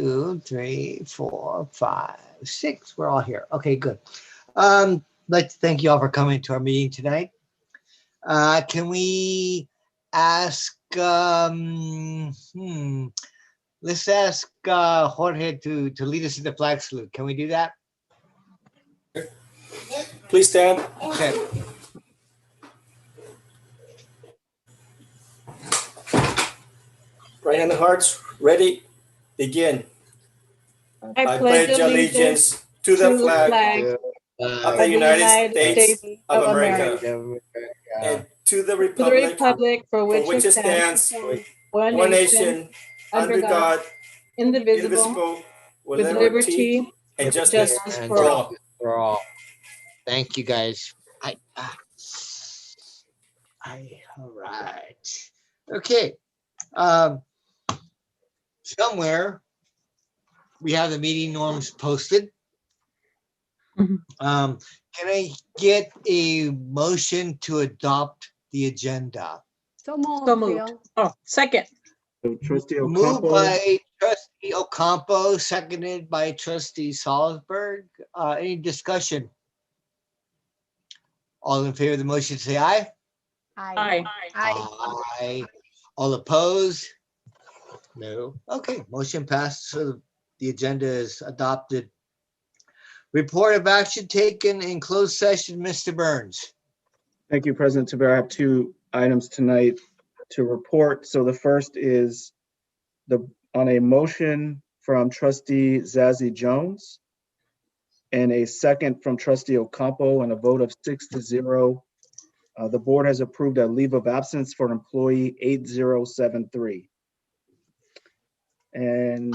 2, 3, 4, 5, 6. We're all here. Okay, good. I'd like to thank you all for coming to our meeting tonight. Can we ask, let's ask Jorge to lead us in the flag salute. Can we do that? Please stand. Okay. Right hand on hearts. Ready? Begin. I pledge allegiance to the to the flag flag of the United States of America and to the to the republic republic for for which which it it stands, stands, one one nation, nation, under God, indivisible, indivisible, with with liberty liberty and and justice justice for all. For all. Thank you, guys. All right. Okay. Somewhere we have the meeting norms posted. Mhm. Can I get a motion to adopt the agenda? So moved. So moved. Phil. Oh, second. So Trustee Moved Ocampo, by Trustee Ocampo, seconded by Trustee Salzberg. Any discussion? All in favor of the motion, say aye. Aye. Aye. All opposed? No. Okay, motion passed. So the agenda is adopted. Report of action taken in closed session, Mr. Burns. thank you, President Tavera. I have two items tonight to report. So the first is on a motion from Trustee Zazie Jones and a second from Trustee Ocampo and a vote of 6-0. The board has approved a leave of absence for employee 8073. And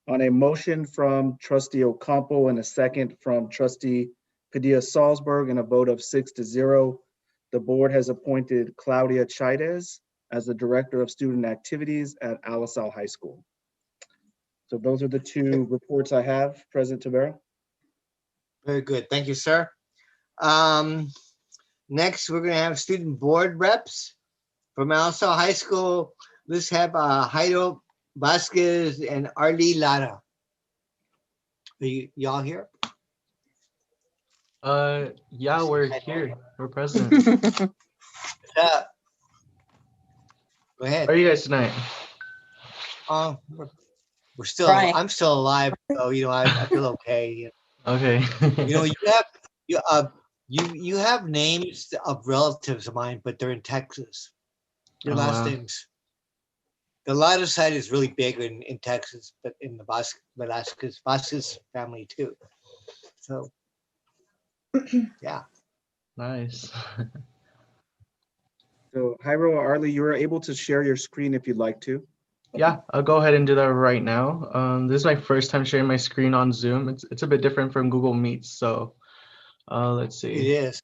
on a motion from Trustee Ocampo and a second from Trustee Padilla-Salzberg and a vote of 6-0, the board has appointed Claudia Chaidez as the Director of Student Activities at Alisal High School. So those are the two reports I have, President Tavera. Very good. Thank you, sir. Next, we're going to have student board reps from Alisal High School. Let's have Jairo Vasquez and Arlie Lara. Are y'all here? Yeah, we're here. We're present. Go ahead. How are you guys tonight? We're still. Trying. I'm still alive, so I feel okay. Okay. You have names of relatives of mine, but they're in Texas. Your Oh, last wow. names. The Lara side is really big in Texas, but in the Vasquez family too. So, yeah. Nice. So Jairo or Arlie, you are able to share your screen if you'd like to. Yeah, I'll go ahead and do that right now. This is my first time sharing my screen on Zoom. It's a bit different from Google Meets, so let's It see. is.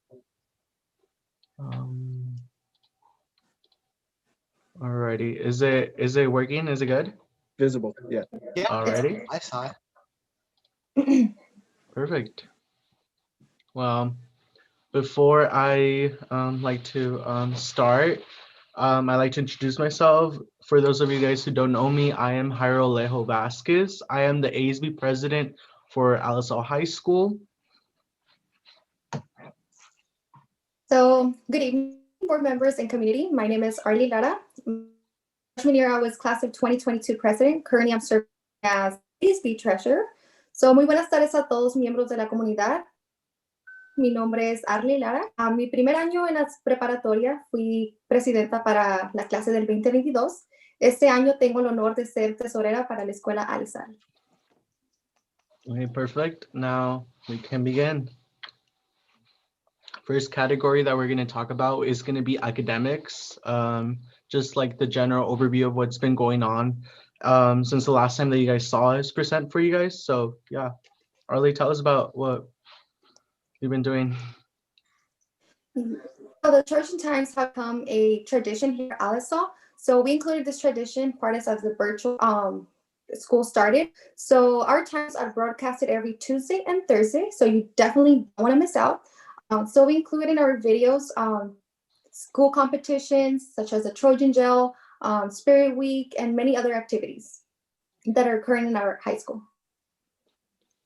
Alrighty. Is it working? Is it good? Visible, yeah. Yeah, Alrighty. I saw it. Perfect. Well, before I like to start, I'd like to introduce myself. For those of you guys who don't know me, I am Jairo Lejo Vasquez. I am the ASB president for Alisal High School. So, good evening, board members and community. My name is Arlie Lara. Freshman year, I was class of 2022 president. Currently, I'm serving as ASB treasurer. So, muy buenas tardes a todos miembros de la comunidad. Mi nombre es Arlie Lara. A mi primer año en la preparatoria fui presidenta para la clase del 2022. Este año tengo el honor de ser tesorera para la escuela Alisal. Okay, perfect. Now we can begin. First category that we're going to talk about is going to be academics. Just like the general overview of what's been going on since the last time that you guys saw us present for you guys. So yeah, Arlie, tell us about what you've been doing. So the Church and Times have become a tradition here at Alisal. So we included this tradition part as the virtual school started. So our times are broadcasted every Tuesday and Thursday. So you definitely don't want to miss out. So we include in our videos school competitions such as the Trojan Gel, Spirit Week, and many other activities. that are current in our high school.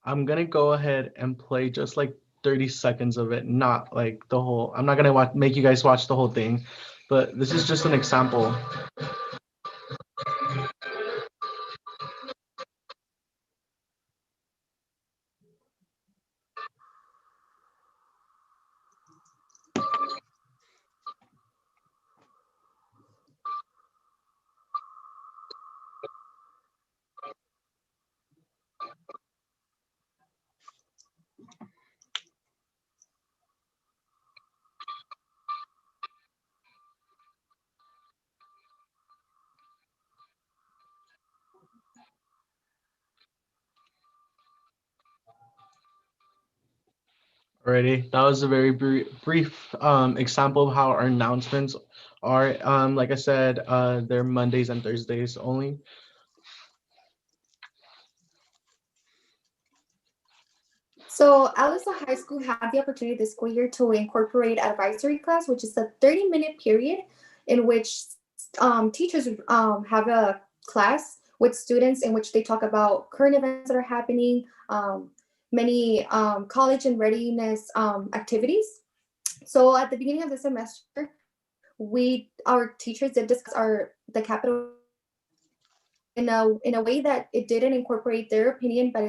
I'm gonna go ahead and play just like 30 seconds of it, not like the whole. I'm not gonna make you guys watch the whole thing, but this is just an example. Alrighty, that was a very brief example of how our announcements are. Like I said, they're Mondays and Thursdays only. So Alisa High School had the opportunity this school year to incorporate advisory class, which is a 30-minute period in which teachers have a class with students in which they talk about current events that are happening, many college and readiness activities. So at the beginning of the semester, our teachers did discuss the capital in a way that it didn't incorporate their opinion, but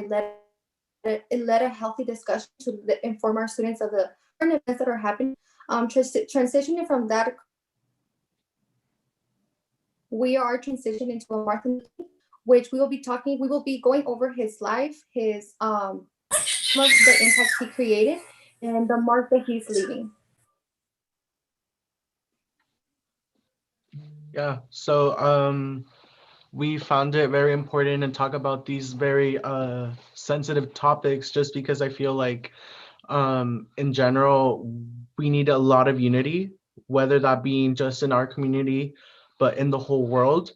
it led a healthy discussion to inform our students of the current events that are happening. Transitioning from that, we are transitioning to a Martin Luther King, which we will be going over his life, his some of the impacts he created, and the mark that he's leaving. Yeah, so we found it very important to talk about these very sensitive topics just because I feel like in general, we need a lot of unity, whether that being just in our community, but in the whole world.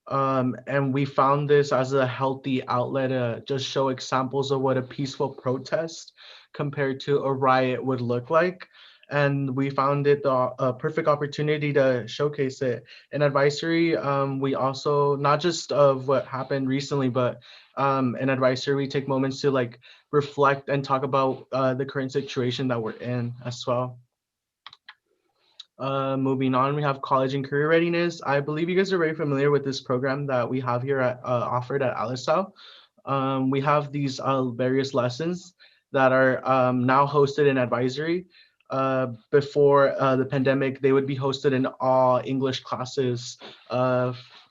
And we found this as a healthy outlet to just show examples of what a peaceful protest compared to a riot would look like. And we found it a perfect opportunity to showcase it. In advisory, we also, not just of what happened recently, but in advisory, we take moments to like reflect and talk about the current situation that we're in as well. Moving on, we have college and career readiness. I believe you guys are very familiar with this program that we have here at offered at Alisal. We have these various lessons that are now hosted in advisory. Before the pandemic, they would be hosted in all English classes,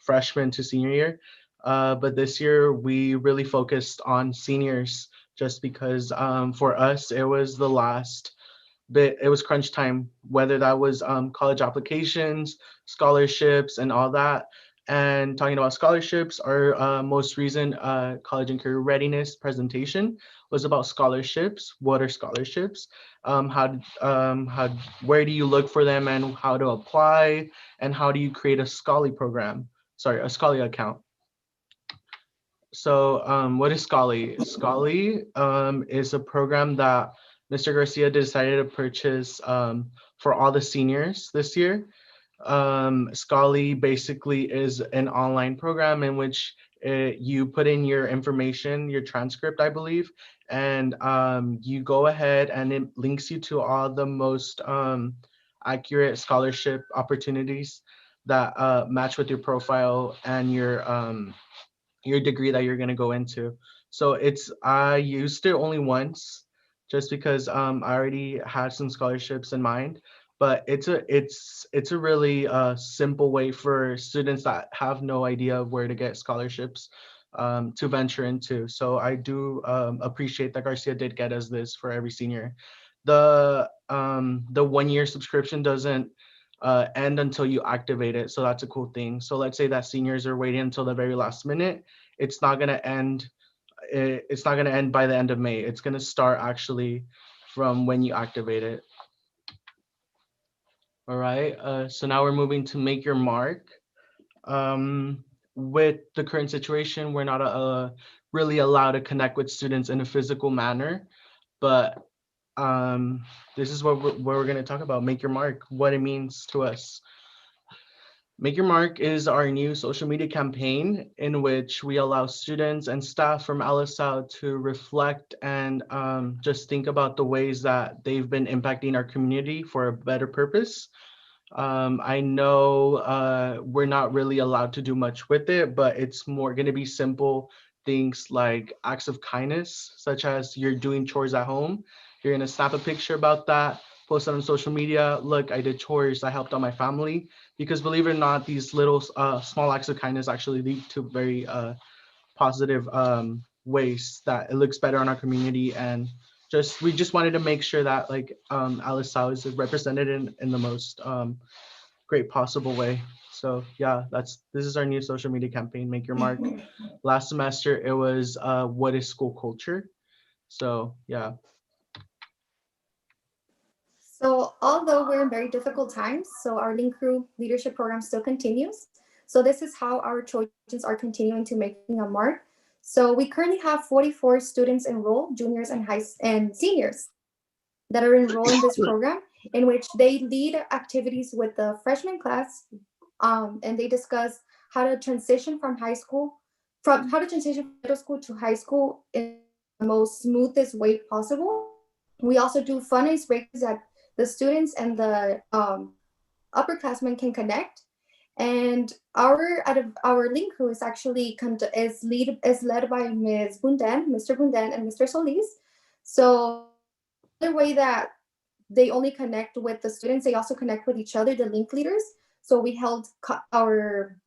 freshman to senior year. But this year, we really focused on seniors just because for us, it was the last bit. It was crunch time, whether that was college applications, scholarships, and all that. And talking about scholarships, our most recent college and career readiness presentation was about scholarships. What are scholarships? Where do you look for them, and how to apply, and how do you create a Scholly program? Sorry, a Scholly account. So what is Scholly? Scholly is a program that Mr. Garcia decided to purchase for all the seniors this year. Scholly basically is an online program in which you put in your information, your transcript, I believe, and you go ahead and it links you to all the most accurate scholarship opportunities that match with your profile and your degree that you're going to go into. So I used it only once just because I already had some scholarships in mind, but it's a really simple way for students that have no idea of where to get scholarships to venture into. So I do appreciate that Garcia did get us this for every senior. The 1 year subscription doesn't end until you activate it. So that's a cool thing. So let's say that seniors are waiting until the very last minute. It's not gonna end. It's not gonna end by the end of May. It's gonna start actually from when you activate it. All right. So now we're moving to make your mark. With the current situation, we're not really allowed to connect with students in a physical manner, but this is what we're going to talk about, make your mark, what it means to us. Make Your Mark is our new social media campaign in which we allow students and staff from LSL to reflect and just think about the ways that they've been impacting our community for a better purpose. I know we're not really allowed to do much with it, but it's more going to be simple things like acts of kindness, such as you're doing chores at home. You're going to snap a picture about that, post it on social media. Look, I did chores, I helped out my family. Because believe it or not, these little small acts of kindness actually lead to very positive ways that it looks better on our community. And we just wanted to make sure that like Alice Sao is represented in the most great possible way. So yeah, this is our new social media campaign, Make Your Mark. Last semester it was what is school culture? So yeah. So although we're in very difficult times, so our Link Crew leadership program still continues. So this is how our Trojans are continuing to making a mark. So we currently have 44 students enrolled, juniors and seniors that are enrolled in this program, in which they lead activities with the freshman class, and they discuss how to transition from middle school to high school in the most smoothest way possible. We also do fun icebreakers that the students and the upperclassmen can connect. And our Link Crew is actually is led by Ms. Bundan, Mr. Bundan, and Mr. Solis. So the way that they only connect with the students, they also connect with each other, the link leaders. So we held our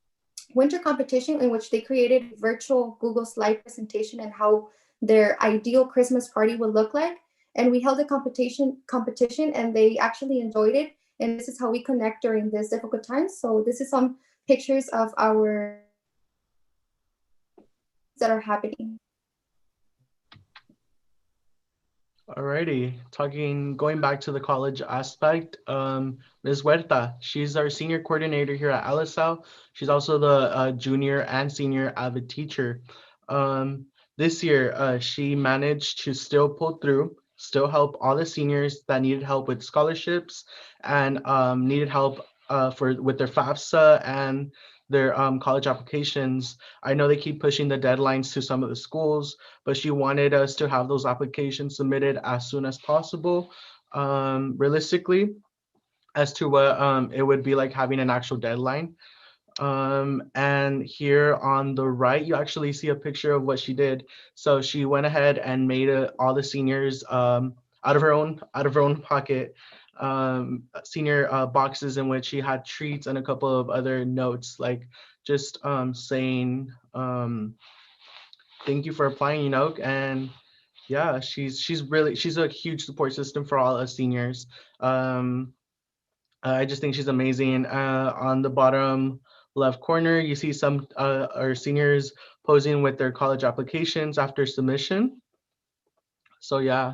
winter competition in which they created virtual Google slide presentation and how their ideal Christmas party would look like. And we held a competition and they actually enjoyed it. And this is how we connect during this difficult times. So this is some pictures of our that are happening. Alrighty, going back to the college aspect, Ms. Huerta, she's our senior coordinator here at LSL. She's also the junior and senior avid teacher. This year, she managed to still pull through, still help all the seniors that needed help with scholarships and needed help with their FAFSA and their college applications. I know they keep pushing the deadlines to some of the schools, but she wanted us to have those applications submitted as soon as possible. Realistically, as to what it would be like having an actual deadline. And here on the right, you actually see a picture of what she did. So she went ahead and made all the seniors out of her own pocket senior boxes in which she had treats and a couple of other notes, like just saying thank you for applying, and yeah, she's a huge support system for all us seniors. I just think she's amazing. On the bottom left corner, you see some our seniors posing with their college applications after submission. So yeah.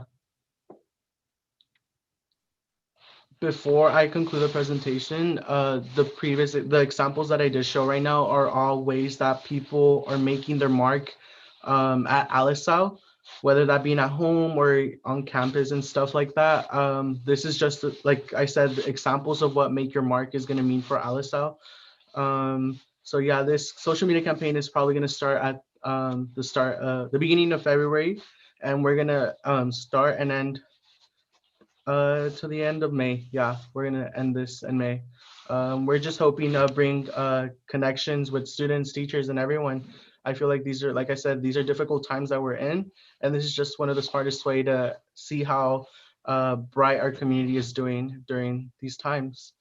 Before I conclude the presentation, the examples that I did show right now are all ways that people are making their mark at Alisal, whether that being at home or on campus and stuff like that. This is just, like I said, examples of what Make Your Mark is going to mean for Alisal. So yeah, this social media campaign is probably going to start at the beginning of February, and we're going to start and end to the end of May. Yeah, we're gonna end this in May. We're just hoping to bring connections with students, teachers, and everyone. I feel like these are, like I said, these are difficult times that we're in, and this is just one of the smartest way to see how bright our community is doing during these times.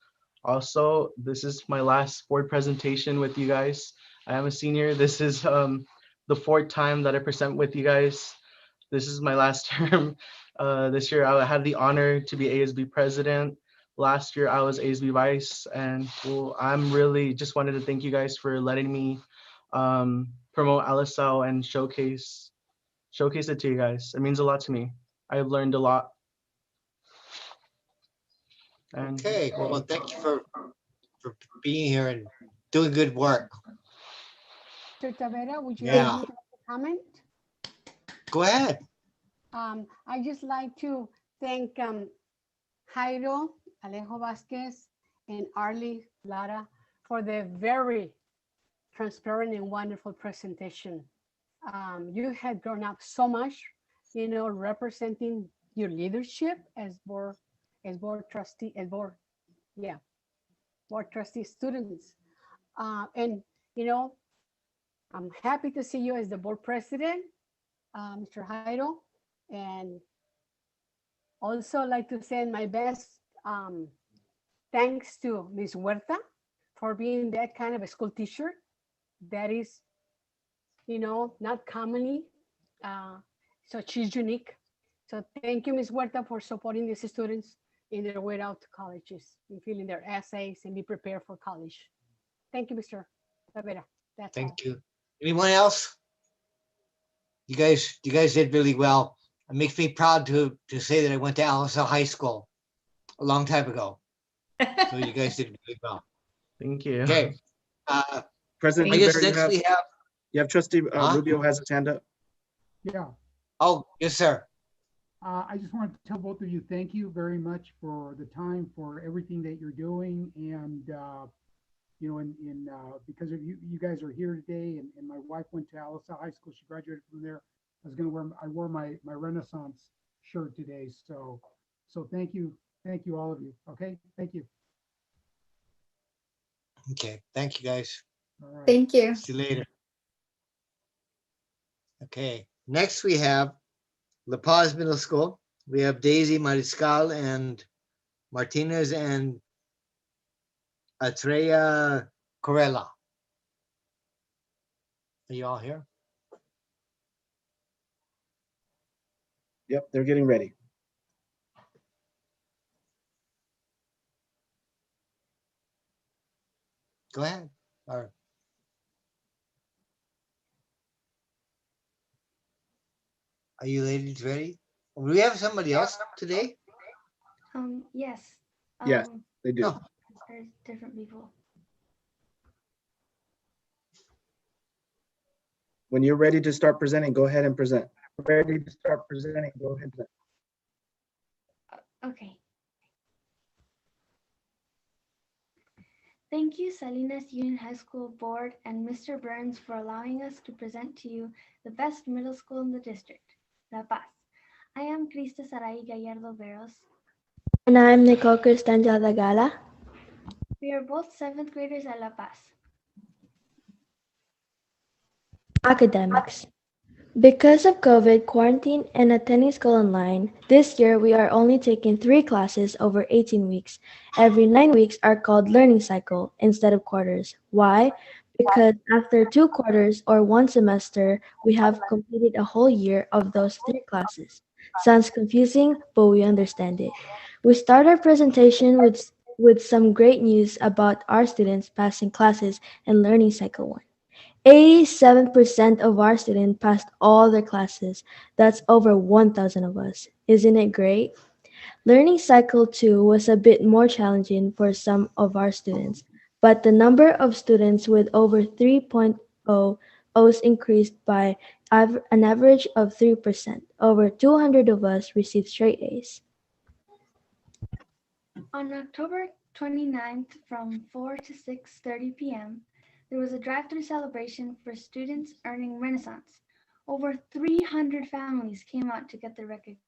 Also, this is my last board presentation with you guys. I am a senior. This is the fourth time that I present with you guys. This is my last term. This year I had the honor to be ASB president. Last year I was ASB vice, and well, I'm really just wanted to thank you guys for letting me promote LSL and showcase it to you guys. It means a lot to me. I've learned a lot. And Okay, well, thank you for being here and doing good work. Mr. Tavera, would you Yeah. like to make a comment? Go ahead. I just like to thank Jairo, Alejo Vasquez, and Arlie Lara for the very transparent and wonderful presentation. You had grown up so much, representing your leadership as board trustee, board trustee students. And, I'm happy to see you as the board president, Mr. Jairo. And also like to send my best thanks to Ms. Huerta for being that kind of a school teacher that is, not commonly. So she's unique. So thank you, Ms. Huerta, for supporting these students in their way out to colleges and filling their essays and be prepared for college. Thank you, Mr. Tavera. That's all. Thank you. Anyone else? You guys did really well. It makes me proud to say that I went to Alisa High School a long time ago. So you guys did really well. Thank you. Okay. President I guess Rivera, next we have. you have trustee Huh? Rubio has his hand up. Yeah, Oh, yes, sir. I just want to tell both of you, thank you very much for the time, for everything that you're doing. And, because of you guys are here today, and my wife went to Alisa High School. She graduated from there. I wore my Renaissance shirt today. So thank you all of you. Okay, thank you. Okay. Thank you, guys. All right. Thank you. See you later. Okay. Next we have La Paz Middle School. We have Daisy Mariscal and Martinez and Atreya Corella. Are you all here? Yep, they're getting ready. Go ahead. Or are you ladies ready? Do we have somebody else today? Yes. Yes, they do. No. There's different people. When you're ready to start presenting, go ahead and present. Ready to start presenting, go ahead and present. Okay. Thank you, Salinas Union High School Board and Mr. Burns for allowing us to present to you the best middle school in the district, La Paz. I am Krista Sarai Gallardo Veros. And I'm Nicole Cristanja da Gala. We are both 7th graders at La Paz. Academics. Because of COVID quarantine and attending school online, this year we are only taking 3 classes over 18 weeks. Every 9 weeks are called learning cycle instead of quarters. Why? Because after 2 quarters or 1 semester, we have completed a whole year of those 3 classes. Sounds confusing, but we understand it. We start our presentation with some great news about our students passing classes in learning cycle 1. 87% of our students passed all their classes. That's over 1,000 of us. Isn't it great? Learning cycle 2 was a bit more challenging for some of our students, but the number of students with over 3.0 increased by an average of 3%. Over 200 of us received straight A's. On October 29th from 4 to 6:30 p.m., there was a drive-through celebration for students earning Renaissance. Over 300 families came out to get their recognition.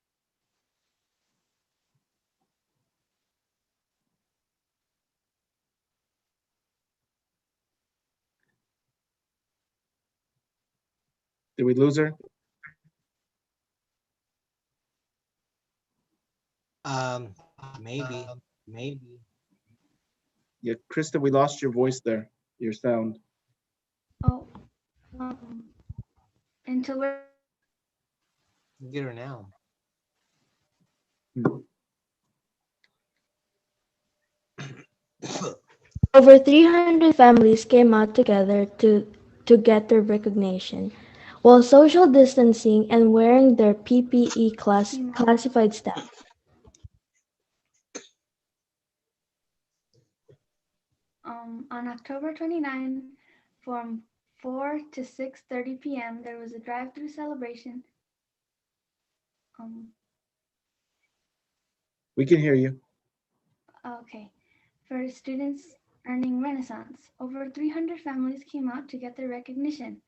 Did we lose her? Maybe. Yeah, Krista, we lost your voice there, your sound. Oh, until we're Get her now. Over 300 families came out together to get their recognition. While social distancing and wearing their PPE classified staff. on October 29th from 4 to 6:30 p.m. there was a drive-through celebration. We can hear you. Okay, for students earning Renaissance. Over 300 families came out to get their recognition.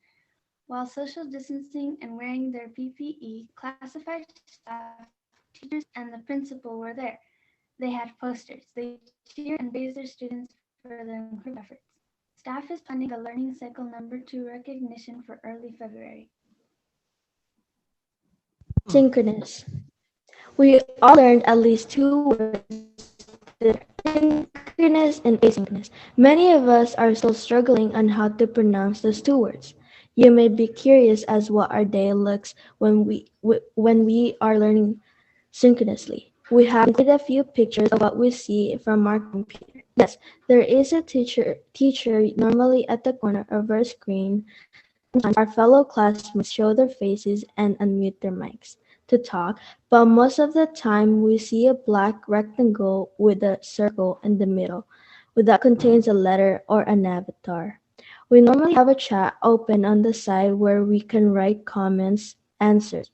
While social distancing and wearing their PPE, classified staff, teachers, and the principal were there. They had posters. They cheered and praised their students for their incredible efforts. Staff is planning the Learning Cycle #2 recognition for early February. Synchronous. We all learned at least two words this year, synchronous and asynchronous. Many of us are still struggling on how to pronounce those two words. You may be curious as what our day looks when we are learning synchronously. We have included a few pictures of what we see from our computer. Yes, there is a teacher normally at the corner of our screen. Sometimes our fellow classmates show their faces and unmute their mics to talk, but most of the time we see a black rectangle with a circle in the middle that contains a letter or an avatar. We normally have a chat open on the side where we can write comments, answers.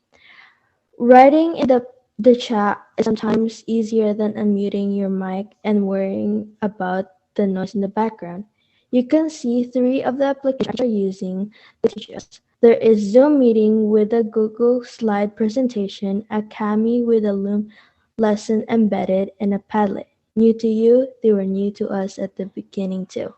Writing in the chat is sometimes easier than unmuting your mic and worrying about the noise in the background. You can see three of the applications we're using to teach us. There is Zoom Meeting with a Google Slide presentation, a Kami with a Loom lesson embedded, and a Padlet. New to you, they were new to us at the beginning too.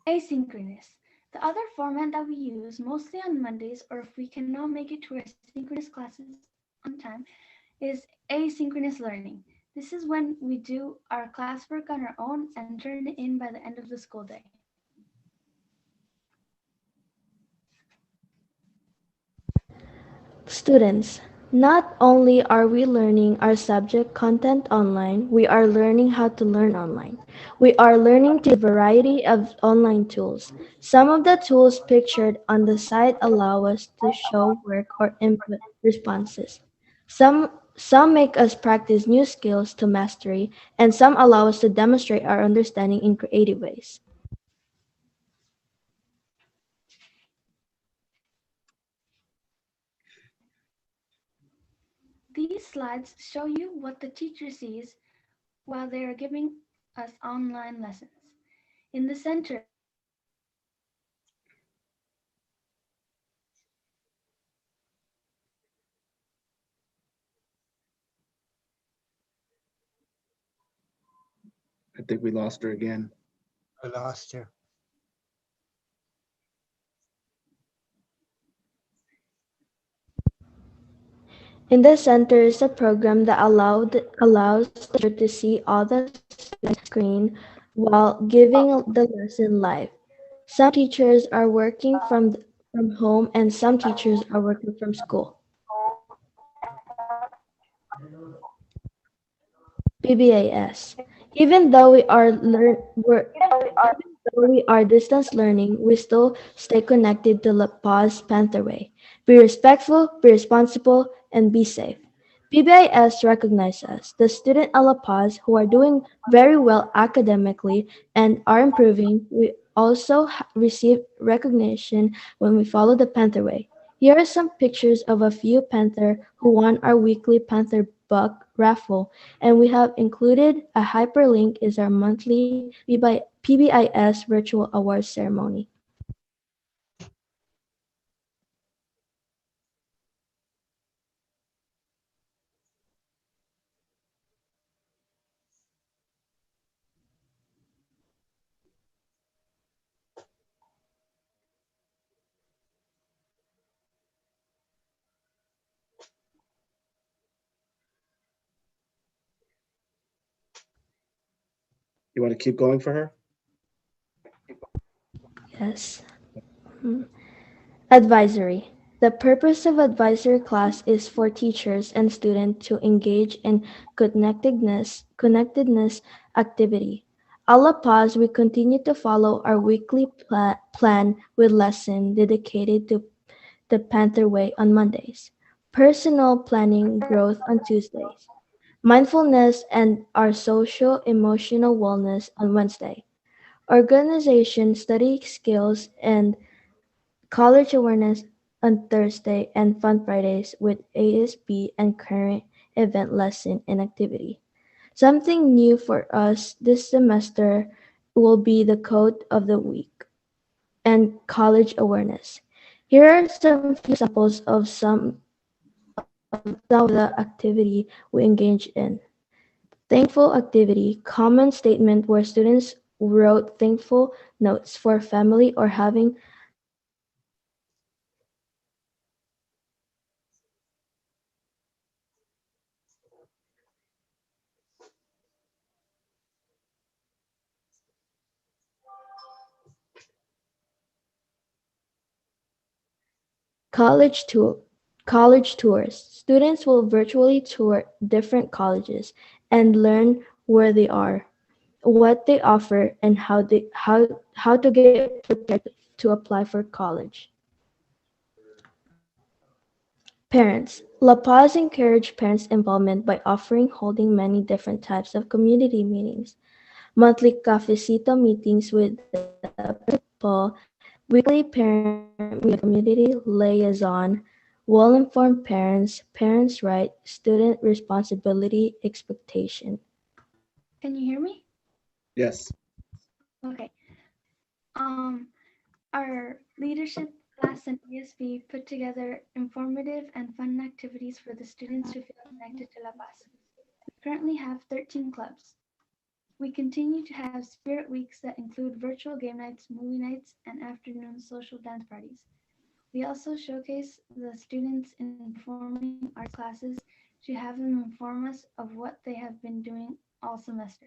Asynchronous. The other format that we use mostly on Mondays or if we cannot make it to our synchronous classes on time is asynchronous learning. This is when we do our classwork on our own and turn it in by the end of the school day. Students, not only are we learning our subject content online, we are learning how to learn online. We are learning to use a variety of online tools. Some of the tools pictured on the site allow us to show work or input responses. Some make us practice new skills to mastery, and some allow us to demonstrate our understanding in creative ways. These slides show you what the teacher sees while they are giving us online lessons. In the center is the teacher presenting the slides. In the middle is the student presenting the slides. In the center is the teacher presenting the slides. I think we lost her again. I lost her. In the center is a program that allows the teacher to see all the students' screen while giving the lesson live. Some teachers are working from home and some teachers are working from school. PBAS. Even though we are distance learning, we still stay connected to La Paz Panther Way. Be respectful, be responsible, and be safe. PBIS recognizes us, the student at La Paz who are doing very well academically and are improving. We also receive recognition when we follow the Panther Way. Here are some pictures of a few Panther who won our weekly Panther Buck raffle, and we have included a hyperlink is our monthly PBIS virtual awards ceremony. You want to keep going for her? Yes. Advisory. The purpose of advisory class is for teachers and students to engage in connectedness activity. At La Paz, we continue to follow our weekly plan with lesson dedicated to the Panther Way on Mondays, personal planning growth on Tuesdays, mindfulness and our social emotional wellness on Wednesday, organization study skills and college awareness on Thursday, and Fun Fridays with ASB and current event lesson and activity. Something new for us this semester will be the quote of the week and college awareness. Here are some few samples of some of the activity we engage in. Thankful activity, common statement where students wrote thankful notes for family or having college tour. College tours. Students will virtually tour different colleges and learn where they are, what they offer, and how to get prepared to apply for college. Parents. La Paz encourage parents' involvement by offering holding many different types of community meetings, monthly cafecito meetings with the principal, weekly parent meeting, community liaison, well-informed parents, parents' right, student responsibility, expectation. Can you hear me? Yes. Okay. Our leadership class and ESB put together informative and fun activities for the students to feel connected to La Paz. We currently have 13 clubs. We continue to have spirit weeks that include virtual game nights, movie nights, and afternoon social dance parties. We also showcase the students in performing arts classes to have them inform us of what they have been doing all semester.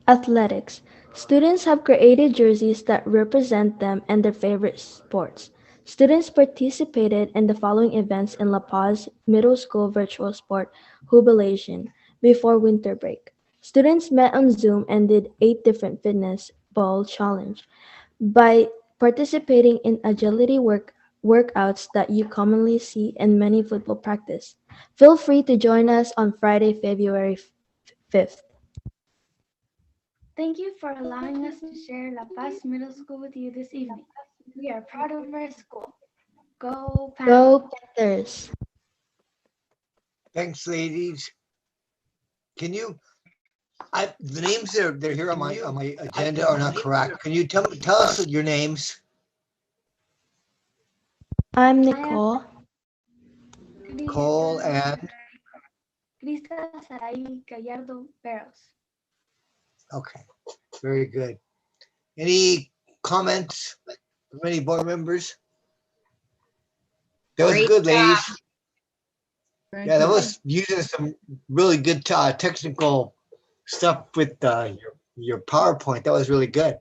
Athletics. Students have created jerseys that represent them and their favorite sports. Students participated in the following events in La Paz Middle School Virtual Sport Jubilation before winter break. Students met on Zoom and did 8 different fitness ball challenge. By participating in agility workouts that you commonly see in many football practice. Feel free to join us on Friday, February 5th. Thank you for allowing us to share La Paz Middle School with you this evening. We are proud of our school. Go Panthers! Go Panthers! Thanks, ladies. Can you, the names they're here on my agenda are not correct. Can you tell us your names? I'm Nicole. Nicole and Crystal Sarai Gallardo Barros. okay, very good. Any comments from any board members? That was good, ladies. Yeah, that was using some really good technical stuff with your PowerPoint. That was really good.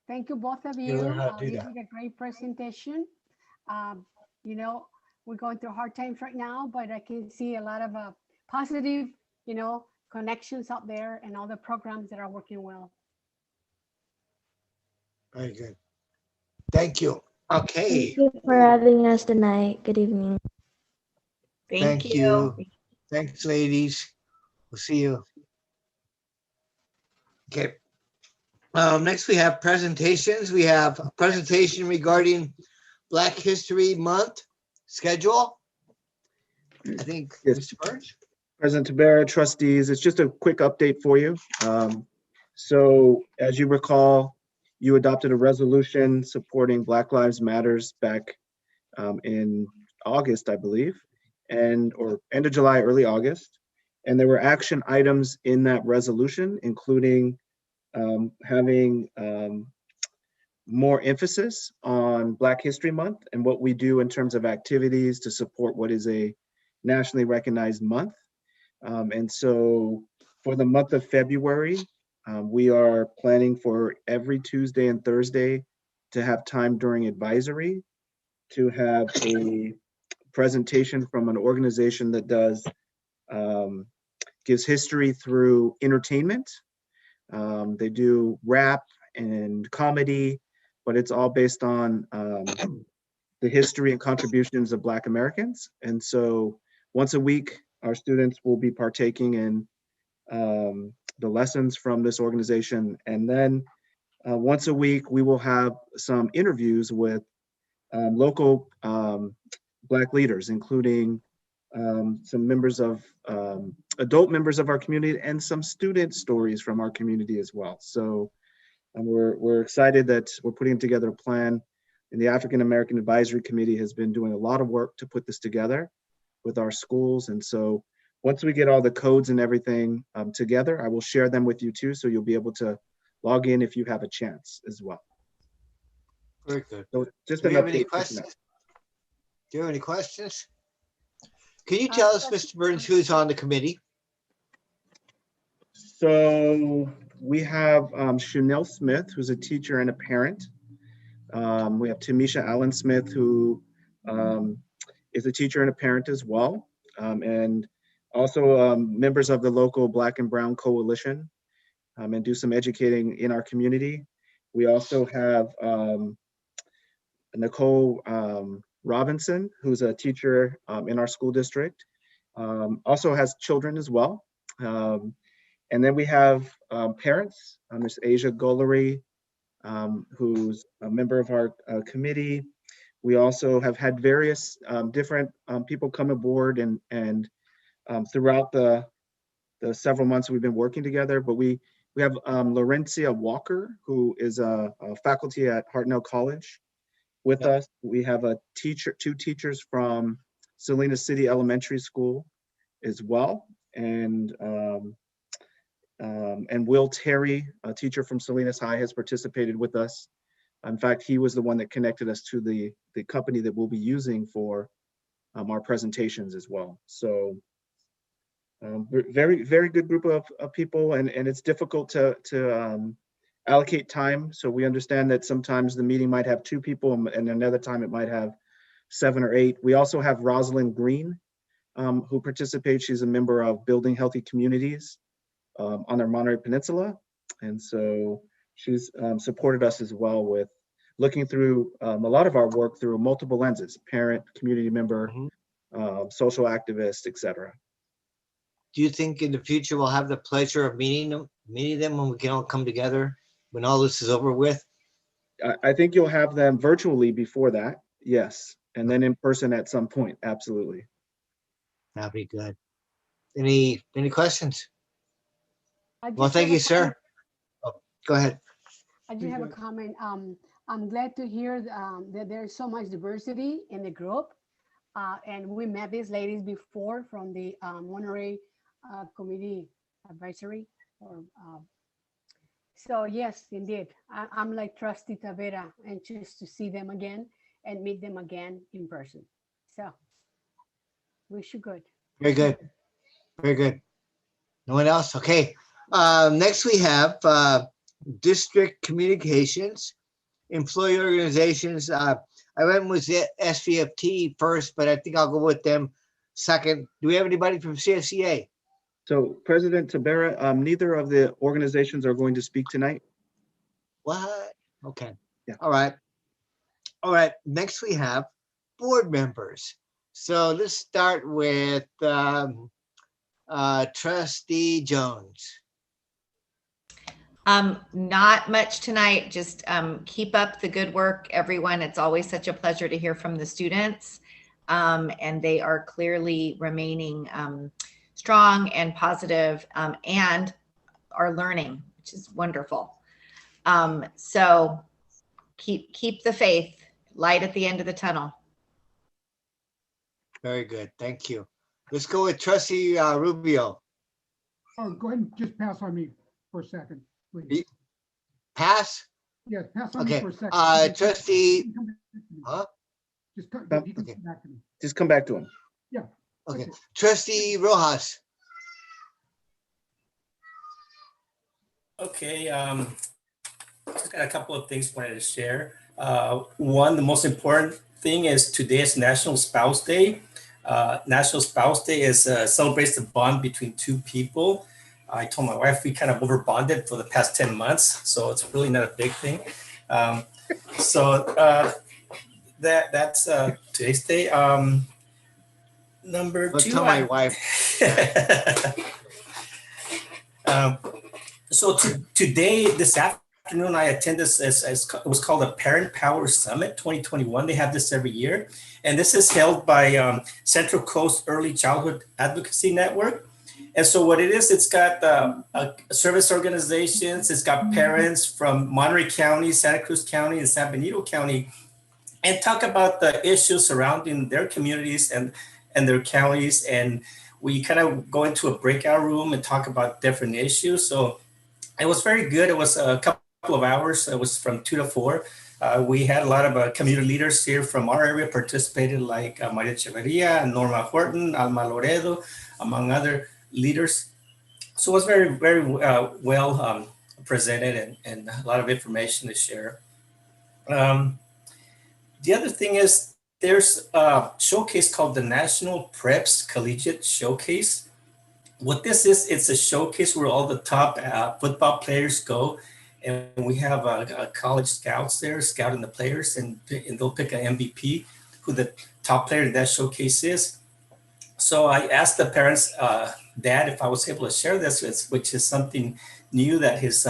Thank you, both of You you. learn how to do You that. did a great presentation. You know, we're going through hard times right now, but I can see a lot of positive, connections out there and all the programs that are working well. Very good. Thank you. Okay. Thank you for having us tonight. Good evening. Thank you. Thanks, ladies. We'll see you. Okay. Next, we have presentations. We have a presentation regarding Black History Month schedule. I think, Yes. Mr. Burns? President Tabera, trustees, it's just a quick update for you. So as you recall, you adopted a resolution supporting Black Lives Matters back in August, I believe, or end of July, early August. And there were action items in that resolution, including having more emphasis on Black History Month and what we do in terms of activities to support what is a nationally recognized month. And so for the month of February, we are planning for every Tuesday and Thursday to have time during advisory to have a presentation from an organization that gives history through entertainment. They do rap and comedy, but it's all based on the history and contributions of Black Americans. And so once a week, our students will be partaking in the lessons from this organization. And then once a week, we will have some interviews with local Black leaders, including some members of adult members of our community and some student stories from our community as well. So we're excited that we're putting together a plan, and the African American Advisory Committee has been doing a lot of work to put this together with our schools. And so once we get all the codes and everything together, I will share them with you too, so you'll be able to log in if you have a chance as well. Very good. So just Do an you have any update. questions? Do you have any questions? Can you tell us, Mr. Burns, who's on the committee? So we have Chanel Smith, who's a teacher and a parent. We have Tamisha Allen Smith, who is a teacher and a parent as well. And also members of the local Black and Brown Coalition, and do some educating in our community. We also have Nicole Robinson, who's a teacher in our school district, also has children as well. And then we have parents. There's Asia Gollery, who's a member of our committee. We also have had various different people come aboard and throughout the several months we've been working together. But we have Laurencia Walker, who is a faculty at Hartnell College with us. We have two teachers from Salina City Elementary School as well. And Will Terry, a teacher from Salinas High, has participated with us. In fact, he was the one that connected us to the company that we'll be using for our presentations as well. So very, very good group of people, and it's difficult to allocate time. So we understand that sometimes the meeting might have 2 people and another time it might have 7 or 8. We also have Rosalind Green, who participates. She's a member of Building Healthy Communities on the Monterey Peninsula. And so she's supported us as well with looking through a lot of our work through multiple lenses: parent, community member, social activist, etc. Do you think in the future we'll have the pleasure of meeting them when we can all come together, when all this is over with? I think you'll have them virtually before that, yes, and then in person at some point, absolutely. That'd be good. Any questions? Well, thank you, sir. Oh, go ahead. I just have a comment. I'm glad to hear that there's so much diversity in the group. And we met these ladies before from the Monterey Community Advisory. So yes, indeed. I'm like Trustee Tavera, anxious to see them again and meet them again in person. So wish you good. Very good. Very good. No one else? Okay. Next we have district communications, employee organizations. I went with the SVFT first, but I think I'll go with them second. Do we have anybody from CSCA? So President Tabera, neither of the organizations are going to speak tonight. What? Okay. Yeah. All right. All right. Next we have board members. So let's start with Trustee Jones. Not much tonight. Just keep up the good work, everyone. It's always such a pleasure to hear from the students. And they are clearly remaining strong and positive, and are learning, which is wonderful. So keep the faith, light at the end of the tunnel. Very good. Thank you. Let's go with Trustee Rubio. Oh, go ahead and just pass on me for a second, please. Pass? Yes, pass on me Okay. for a second. Trustee, huh? Just come Okay. back to me. Just come back to him. Yeah. Okay. Trustee Rojas. Okay, just got a couple of things I wanted to share. One, the most important thing is today is National Spouse Day. National Spouse Day is celebrates the bond between 2 people. I told my wife we kind of over bonded for the past 10 months, so it's really not a big thing. That's today's day. Number 2. Tell my wife. So today, this afternoon, afternoon, I attended this, it was called a Parent Power Summit 2021. They have this every year. And this is held by Central Coast Early Childhood Advocacy Network. And so what it is, it's got service organizations, it's got parents from Monterey County, Santa Cruz County, and San Benito County, and talk about the issues surrounding their communities and their counties. And we kind of go into a breakout room and talk about different issues. So it was very good. It was a couple of hours. It was from 2 to 4. We had a lot of community leaders here from our area participated, like Maria Echeverria, Norma Horton, Alma Loredo, among other leaders. So it was very, very well presented and a lot of information to share. The other thing is there's a showcase called the National Preps Collegiate Showcase. What this is, it's a showcase where all the top football players go, and we have college scouts there scouting the players, and they'll pick an MVP, who the top player in that showcase is. So I asked the parents' dad if I was able to share this, which is something new, that his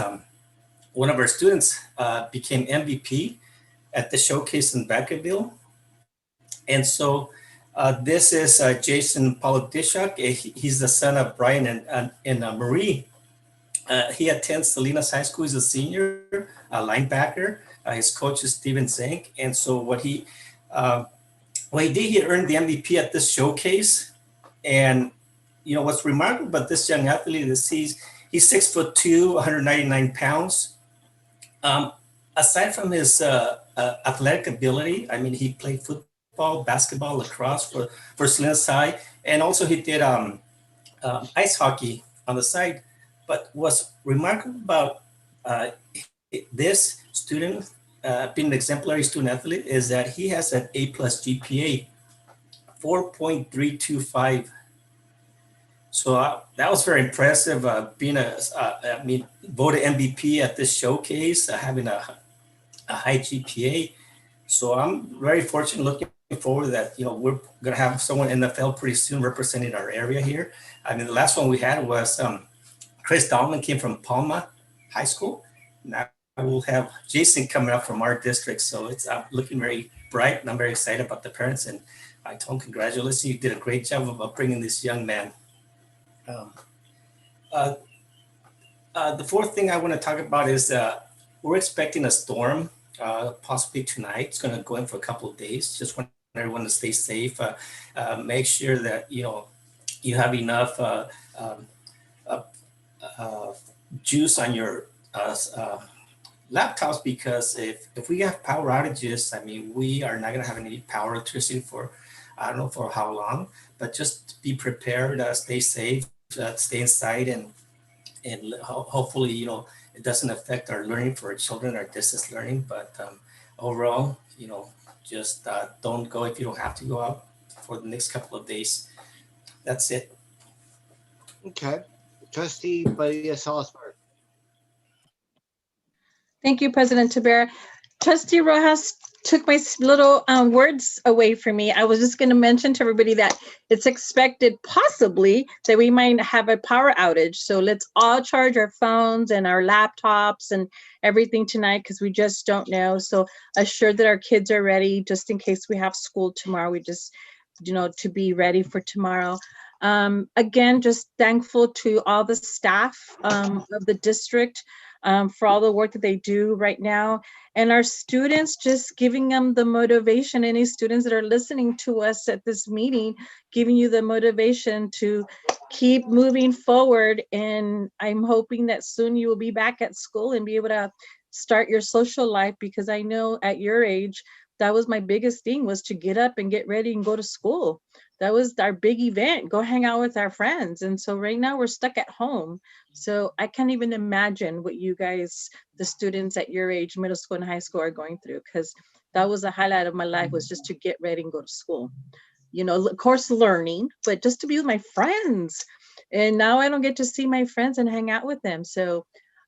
one of our students became MVP at the showcase in Vacaville. And so this is Jason Polodishuk. He's the son of Brian and Marie. He attends Salinas High School. He's a senior, linebacker. His coach is Steven Zank. And so what he did, he earned the MVP at this showcase. And you know what's remarkable about this young athlete is he's 6'2", 199 pounds. Aside from his athletic ability, I mean, he played football, basketball, lacrosse for Salinas High, and also he did ice hockey on the side. But what's remarkable about this student being an exemplary student athlete is that he has an A+ GPA, 4.325. So that was very impressive. Being voted MVP at this showcase, having a high GPA. So I'm very fortunate, looking forward that we're gonna have someone in the NFL pretty soon representing our area here. I mean, the last one we had was Chris Dahlman, came from Palma High School. Now we'll have Jason coming up from our district. So it's looking very bright, and I'm very excited about the parents. And I told him, congratulations, you did a great job of bringing this young man. The fourth thing I want to talk about is we're expecting a storm, possibly tonight. It's going to go in for a couple of days. Just want everyone to stay safe. Make sure that you have enough juice on your laptops, because if we have power outages, I mean, we are not going to have any power electricity for, I don't know for how long, but just be prepared, stay safe, stay inside, and hopefully, it doesn't affect our learning for our children, our distance learning. But overall, just don't go if you don't have to go out for the next couple of days. That's it. Okay. Trustee Badia Salzberg. Thank you, President Tabera. Trustee Rojas took my little words away from me. I was just going to mention to everybody that it's expected possibly that we might have a power outage. So let's all charge our phones and our laptops and everything tonight, because we just don't know. So assure that our kids are ready just in case we have school tomorrow. We just, to be ready for tomorrow. Again, just thankful to all the staff of the district for all the work that they do right now. And our students, just giving them the motivation. Any students that are listening to us at this meeting, giving you the motivation to keep moving forward. And I'm hoping that soon you will be back at school and be able to start your social life, because I know at your age, that was my biggest thing, was to get up and get ready and go to school. That was our big event, go hang out with our friends. And so right now we're stuck at home. So I can't even imagine what you guys, the students at your age, middle school and high school, are going through, because that was the highlight of my life, was just to get ready and go to school. Of course, learning, but just to be with my friends. And now I don't get to see my friends and hang out with them. So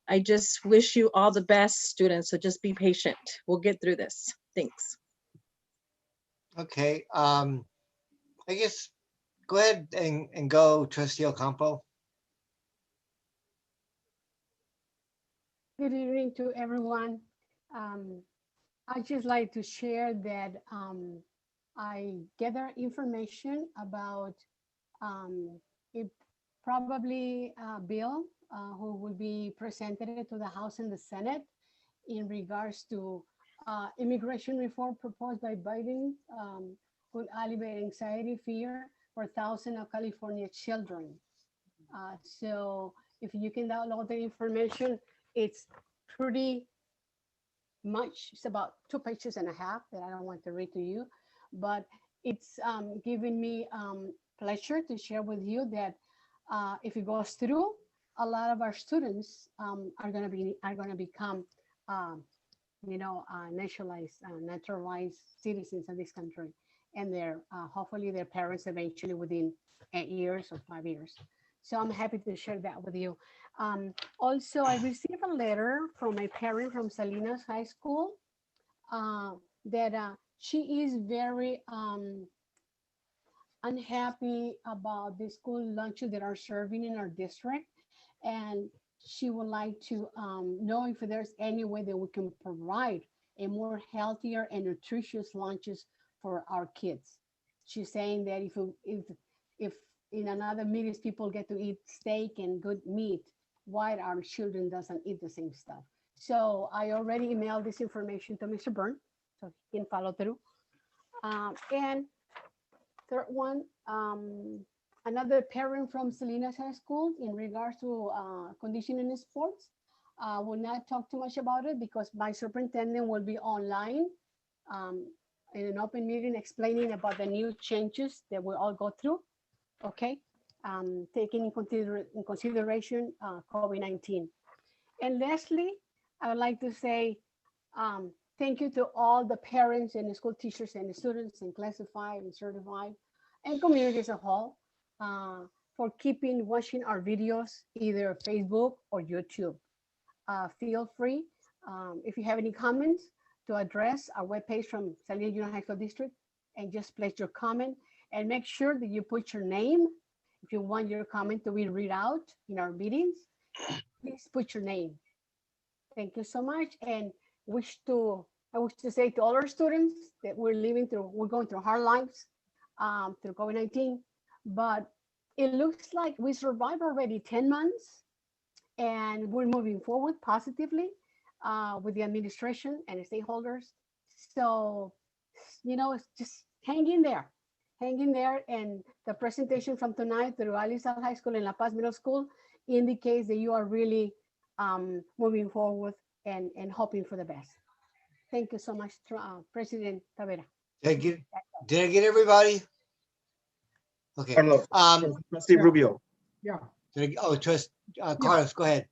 I just wish you all the best, students. So just be patient. We'll get through this. Thanks. Okay. I guess go ahead and go, Trustee Ocampo. Good evening to everyone. I'd just like to share that I gather information about a probably bill who will be presented to the House and the Senate in regards to immigration reform proposed by Biden, would alleviate anxiety, fear for thousands of California children. So if you can download the information, it's pretty much. It's about 2 pages and a half that I don't want to read to you, but it's giving me pleasure to share with you that if it goes through, a lot of our students are going to become naturalized citizens of this country, and their hopefully their parents eventually within 8 years or 5 years. So I'm happy to share that with you. Also, I received a letter from a parent from Salinas High School that she is very unhappy about the school lunches that are serving in our district, and she would like to know if there's any way that we can provide a more healthier and nutritious lunches for our kids. She's saying that if in another meetings people get to eat steak and good meat, why our children doesn't eat the same stuff? So I already emailed this information to Mr. Byrne, so he can follow through. And third one, another parent from Salinas High School in regards to conditioning in sports. Will not talk too much about it because my superintendent will be online in an open meeting explaining about the new changes that we all go through. Okay, taking in consideration COVID-19. And lastly, I would like to say thank you to all the parents and the school teachers and the students and classified and certified and community as a whole for keeping watching our videos, either Facebook or YouTube. Feel free, if you have any comments, to address our webpage from Salinas Junior High School District and just place your comment and make sure that you put your name. If you want your comment to be read out in our meetings, please put your name. Thank you so much. And I wish to say to all our students that we're going through hard lives through COVID-19, but it looks like we survived already 10 months and we're moving forward positively with the administration and the stakeholders. So, just hang in there. And the presentation from tonight through Alisal High School and La Paz Middle School indicates that you are really moving forward and hoping for the best. Thank you so much, President Tavera. Thank you. Did I get everybody? Okay. Carlos, Trustee Rubio. Yeah. Carlos, go ahead.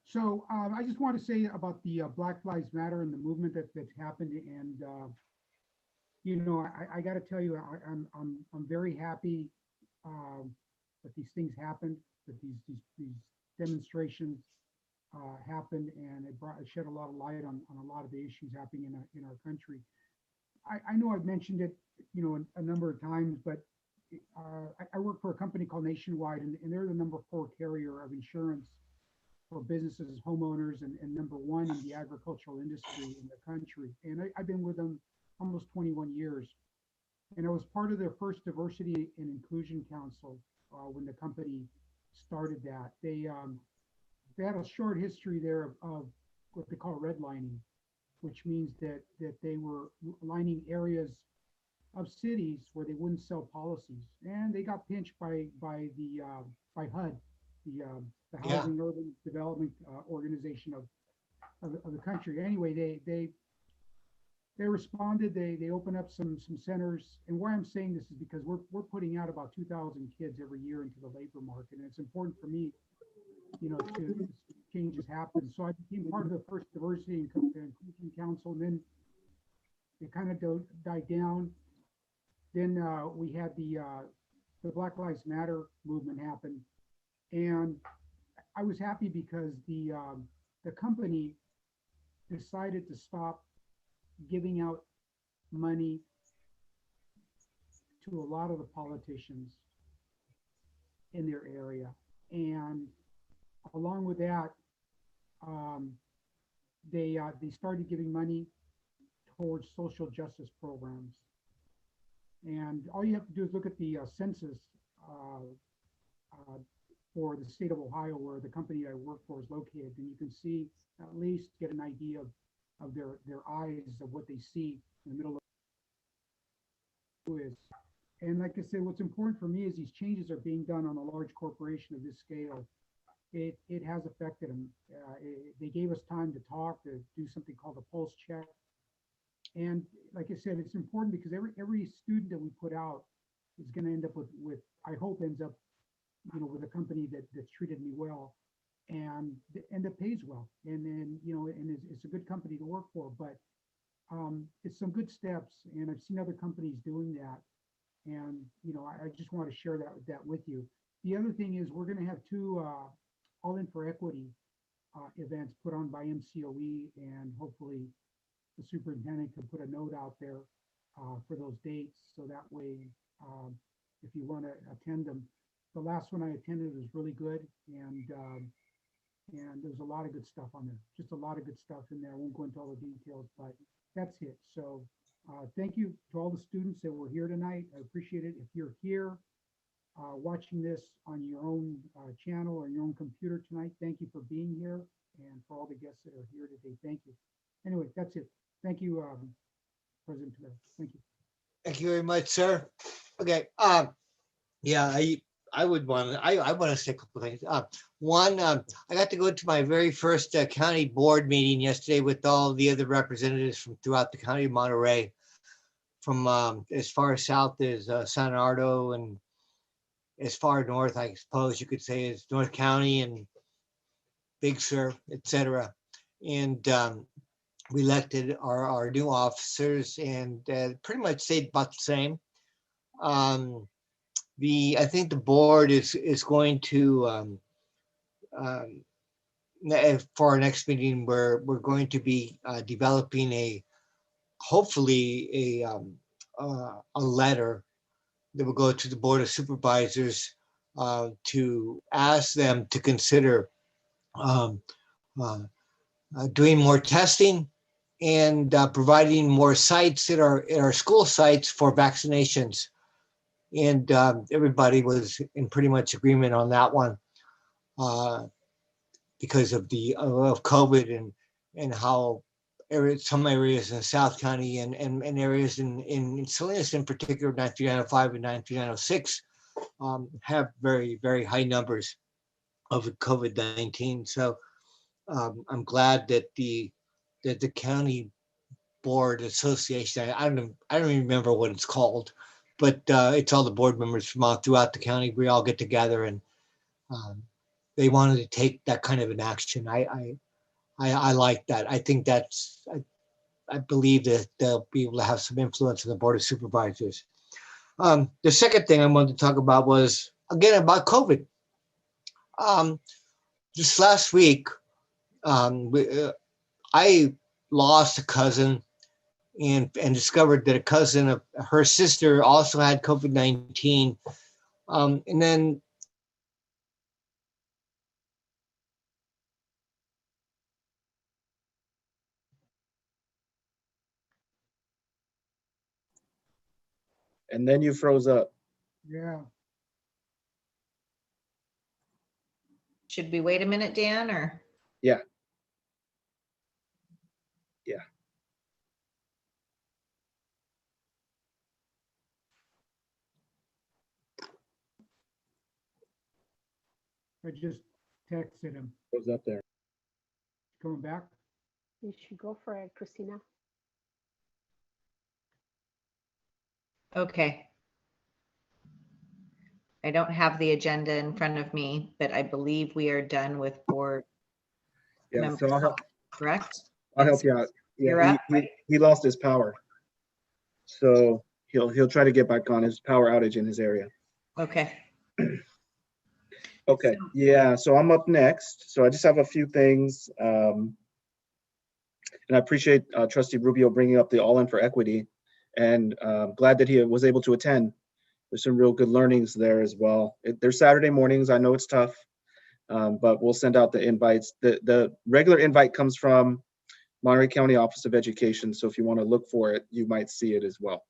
So I just want to say about the Black Lives Matter and the movement that's happened, and I got to tell you, I'm very happy that these things happened, that these demonstrations happened, and it shed a lot of light on a lot of the issues happening in our country. I know I've mentioned it, a number of times, but I work for a company called Nationwide, and they're the #4 carrier of insurance for businesses, homeowners, and #1 in the agricultural industry in the country. And I've been with them almost 21 years. And I was part of their first diversity and inclusion council when the company started that. They had a short history there of what they call redlining, which means that they were lining areas of cities where they wouldn't sell policies, and they got pinched by HUD, the Housing Urban Development Organization of the country. Anyway, they responded. They opened up some centers. And why I'm saying this is because we're putting out about 2,000 kids every year into the labor market, and it's important for me, to changes happen. So I became part of the first diversity and inclusion council, and then it kind of died down. Then we had the Black Lives Matter movement happen, and I was happy because the company decided to stop giving out money to a lot of the politicians in their area, and along with that, they started giving money towards social justice programs. And all you have to do is look at the census for the state of Ohio, where the company I work for is located, and you can see, at least get an idea of their eyes of what they see in the middle of is. And like I said, what's important for me is these changes are being done on a large corporation of this scale. It has affected them. They gave us time to talk, to do something called a pulse check. And like I said, it's important because every student that we put out is going to end up with I hope ends up, with a company that's treated me well and that pays well. And then, and it's a good company to work for, but it's some good steps. And I've seen other companies doing that. And, I just want to share that with you. The other thing is we're going to have two All In for Equity events put on by MCOE, and hopefully the superintendent can put a note out there for those dates. So that way, if you want to attend them, the last one I attended was really good. And there's a lot of good stuff on there, just a lot of good stuff in there. I won't go into all the details, but that's it. So thank you to all the students that were here tonight. I appreciate it. If you're here watching this on your own channel or your own computer tonight, thank you for being here. And for all the guests that are here today, thank you. Anyway, that's it. Thank you, President Tavera. Thank you. Thank you very much, sir. Okay. Yeah, I would want to. I want to say a couple of things. One, I got to go to my very first county board meeting yesterday with all the other representatives from throughout the county of Monterey, from as far south as San Bernardino, and as far north, I suppose you could say, as North County and Big Sur, etc. And we elected our new officers, and pretty much stayed about the same. I think the board is going to for our next meeting, we're going to be developing hopefully a letter that will go to the Board of Supervisors to ask them to consider doing more testing and providing more sites at our school sites for vaccinations. And everybody was in pretty much agreement on that one because of COVID and how some areas in South County and areas in Salinas in particular, 9395 and 9396, have very, very high numbers of COVID-19. So I'm glad that the county board association, I don't even remember what it's called, but it's all the board members from all throughout the county. We all get together, and they wanted to take that kind of an action. I like that. I think I believe that they'll be able to have some influence on the Board of Supervisors. The second thing I wanted to talk about was, again, about COVID. Just last week, I lost a cousin and discovered that a cousin of her sister also had COVID-19. And then you froze up. Yeah. Should we wait a minute, Dan, or? Yeah. I just texted him. Froze up there. Coming back? You should go for it, Christina. Okay. I don't have the agenda in front of me, but I believe we are done with board Yeah, members, so I'll help correct? you out. You're Yeah, up, right? he lost his power. So he'll try to get back on. His power outage in his area. Okay. Okay, yeah, so I'm up next. So I just have a few things. And I appreciate Trustee Rubio bringing up the All In for Equity, and glad that he was able to attend. There's some real good learnings there as well. They're Saturday mornings. I know it's tough, but we'll send out the invites. The regular invite comes from Monterey County Office of Education. So if you want to look for it, you might see it as well.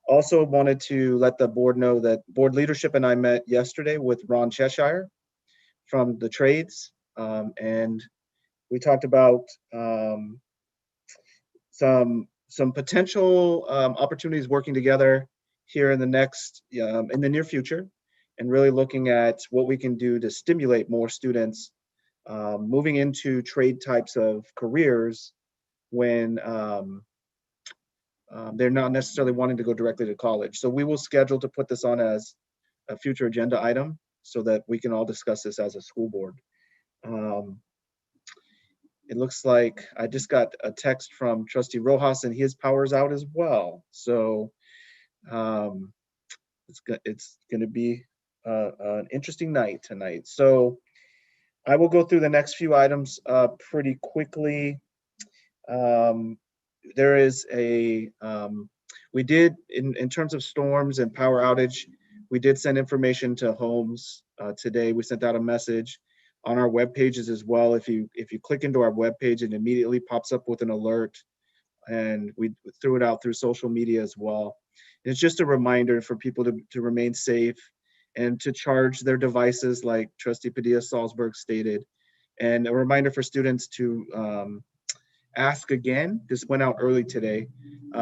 Also wanted to let the board know that board leadership and I met yesterday with Ron Cheshire from the trades. And we talked about some potential opportunities working together here in the near future, and really looking at what we can do to stimulate more students moving into trade types of careers when they're not necessarily wanting to go directly to college. So we will schedule to put this on as a future agenda item so that we can all discuss this as a school board. It looks like I just got a text from Trustee Rojas and his power's out as well. So it's going to be an interesting night tonight. So I will go through the next few items pretty quickly. There is we did, in terms of storms and power outage, we did send information to homes today. We sent out a message on our web pages as well. If you click into our web page, it immediately pops up with an alert, and we threw it out through social media as well. And it's just a reminder for people to remain safe and to charge their devices, like Trustee Padilla-Salzberg stated, and a reminder for students to ask again, this went out early today,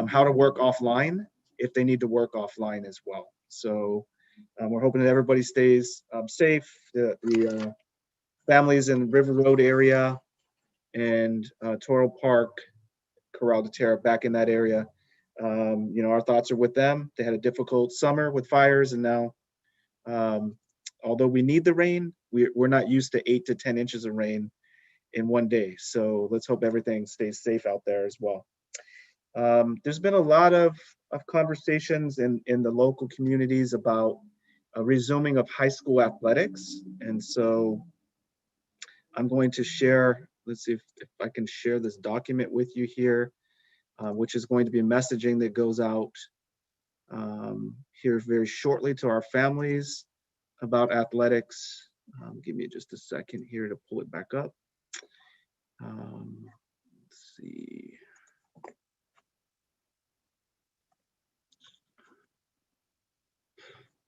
how to work offline if they need to work offline as well. So we're hoping that everybody stays safe. The families in River Road area and Toro Park, Corral de Terra, back in that area, our thoughts are with them. They had a difficult summer with fires, and now, although we need the rain, we're not used to 8 to 10 inches of rain in one day. So let's hope everything stays safe out there as well. There's been a lot of conversations in the local communities about a resuming of high school athletics. And so I'm going to share, let's see if I can share this document with you here, which is going to be messaging that goes out here very shortly to our families about athletics. Give me just a second here to pull it back up. Let's see.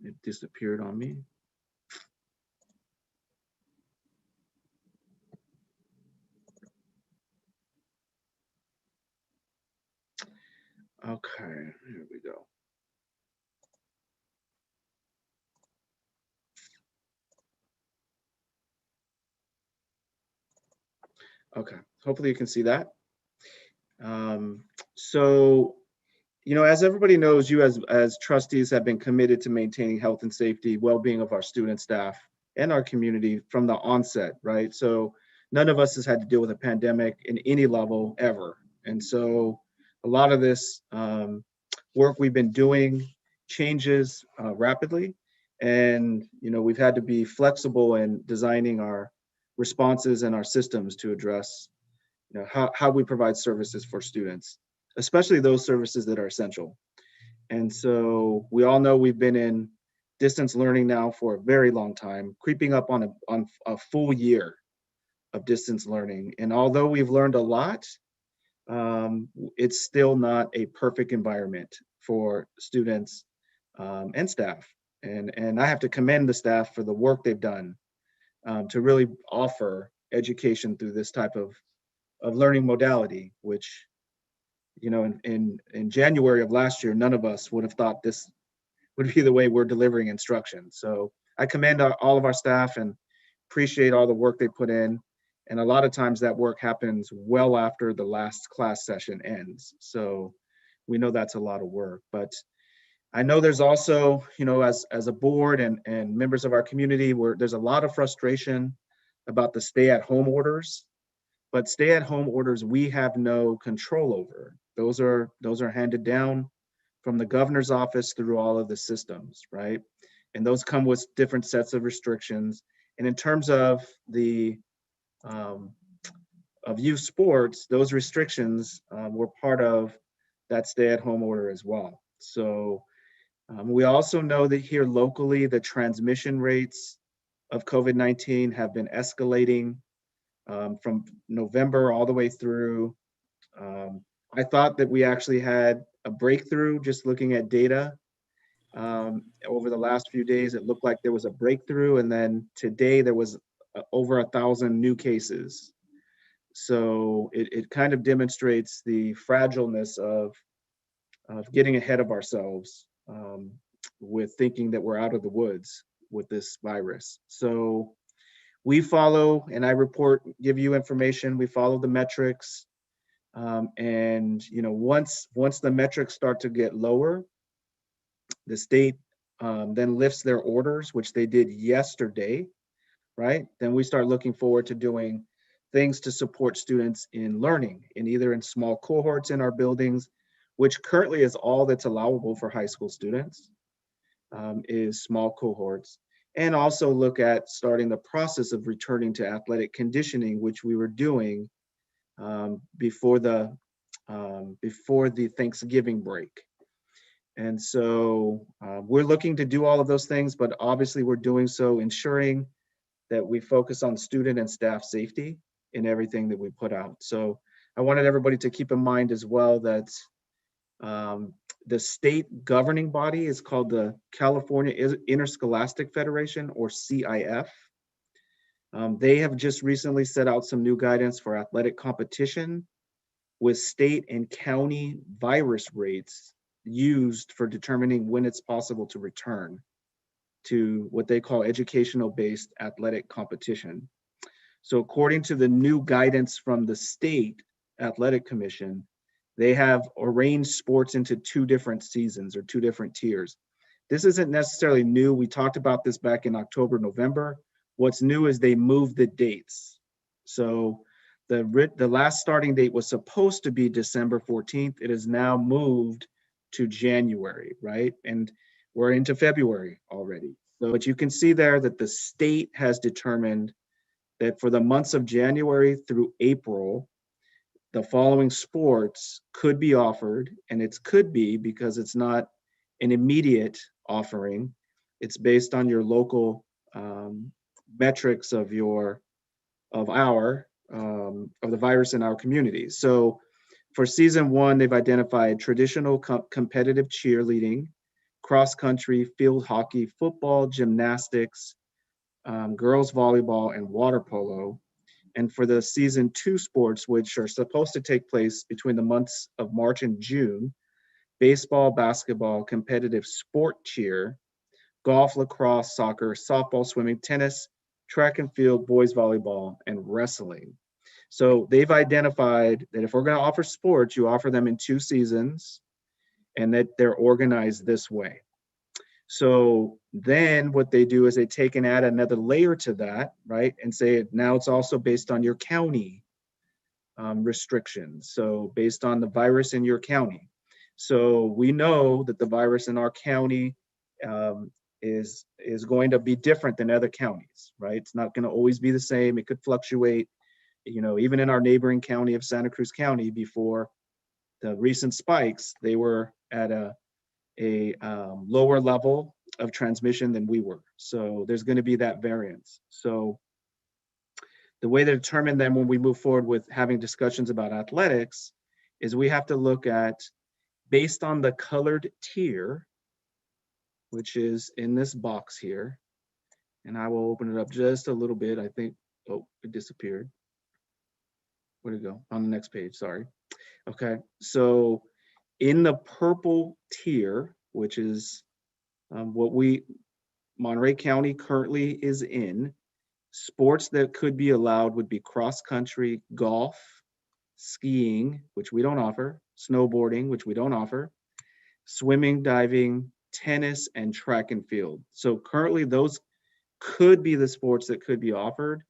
It disappeared on me. Okay, here we go. Okay, hopefully you can see that. So, as everybody knows, you as trustees have been committed to maintaining health and safety, well-being of our student, staff, and our community from the onset, right? So none of us has had to deal with a pandemic in any level ever. And so a lot of this work we've been doing changes rapidly. And, we've had to be flexible in designing our responses and our systems to address how we provide services for students, especially those services that are essential. And so we all know we've been in distance learning now for a very long time, creeping up on a full year of distance learning. And although we've learned a lot, it's still not a perfect environment for students and staff. And I have to commend the staff for the work they've done to really offer education through this type of learning modality, which, in January of last year, none of us would have thought this would be the way we're delivering instruction. So I commend all of our staff and appreciate all the work they put in. And a lot of times that work happens well after the last class session ends. So we know that's a lot of work, but I know there's also, as a board and members of our community, where there's a lot of frustration about the stay-at-home orders. But stay-at-home orders we have no control over. Those are handed down from the governor's office through all of the systems, right? And those come with different sets of restrictions. And in terms of the of youth sports, those restrictions were part of that stay-at-home order as well. So we also know that here locally, the transmission rates of COVID-19 have been escalating from November all the way through. I thought that we actually had a breakthrough just looking at data. Over the last few days, it looked like there was a breakthrough, and then today there was over 1,000 new cases. So it kind of demonstrates the fragileness of getting ahead of ourselves with thinking that we're out of the woods with this virus. So we follow, and I report, give you information. We follow the metrics, and once the metrics start to get lower, the state then lifts their orders, which they did yesterday, right? Then we start looking forward to doing things to support students in learning, either in small cohorts in our buildings, which currently is all that's allowable for high school students, is small cohorts, and also look at starting the process of returning to athletic conditioning, which we were doing before the Thanksgiving break. And so we're looking to do all of those things, but obviously we're doing so ensuring that we focus on student and staff safety in everything that we put out. So I wanted everybody to keep in mind as well that the state governing body is called the California Interscholastic Federation, or CIF. They have just recently set out some new guidance for athletic competition with state and county virus rates used for determining when it's possible to return to what they call educational-based athletic competition. So according to the new guidance from the state athletic commission, they have arranged sports into 2 different seasons or 2 different tiers. This isn't necessarily new. We talked about this back in October, November. What's new is they moved the dates. So the last starting date was supposed to be December 14th. It is now moved to January, right? And we're into February already. So, but you can see there that the state has determined that for the months of January through April, the following sports could be offered, and it's could be because it's not an immediate offering. It's based on your local metrics of the virus in our community. So for season 1, they've identified traditional competitive cheerleading, cross country, field hockey, football, gymnastics, girls volleyball, and water polo. And for the season 2 sports, which are supposed to take place between the months of March and June, baseball, basketball, competitive sport cheer, golf, lacrosse, soccer, softball, swimming, tennis, track and field, boys volleyball, and wrestling. So they've identified that if we're going to offer sports, you offer them in 2 seasons, and that they're organized this way. So then what they do is they take and add another layer to that, right? And say now it's also based on your county restrictions. So based on the virus in your county. So we know that the virus in our county is going to be different than other counties, right? It's not going to always be the same. It could fluctuate. Even in our neighboring county of Santa Cruz County, before the recent spikes, they were at a lower level of transmission than we were. So there's going to be that variance. So the way to determine then when we move forward with having discussions about athletics is we have to look at, based on the colored tier, which is in this box here, and I will open it up just a little bit. I think, oh, it disappeared. Where'd it go? On the next page, sorry. Okay, so in the purple tier, which is what Monterey County currently is in, sports that could be allowed would be cross country, golf, skiing, which we don't offer, snowboarding, which we don't offer, swimming, diving, tennis, and track and field. So currently those could be the sports that could be offered.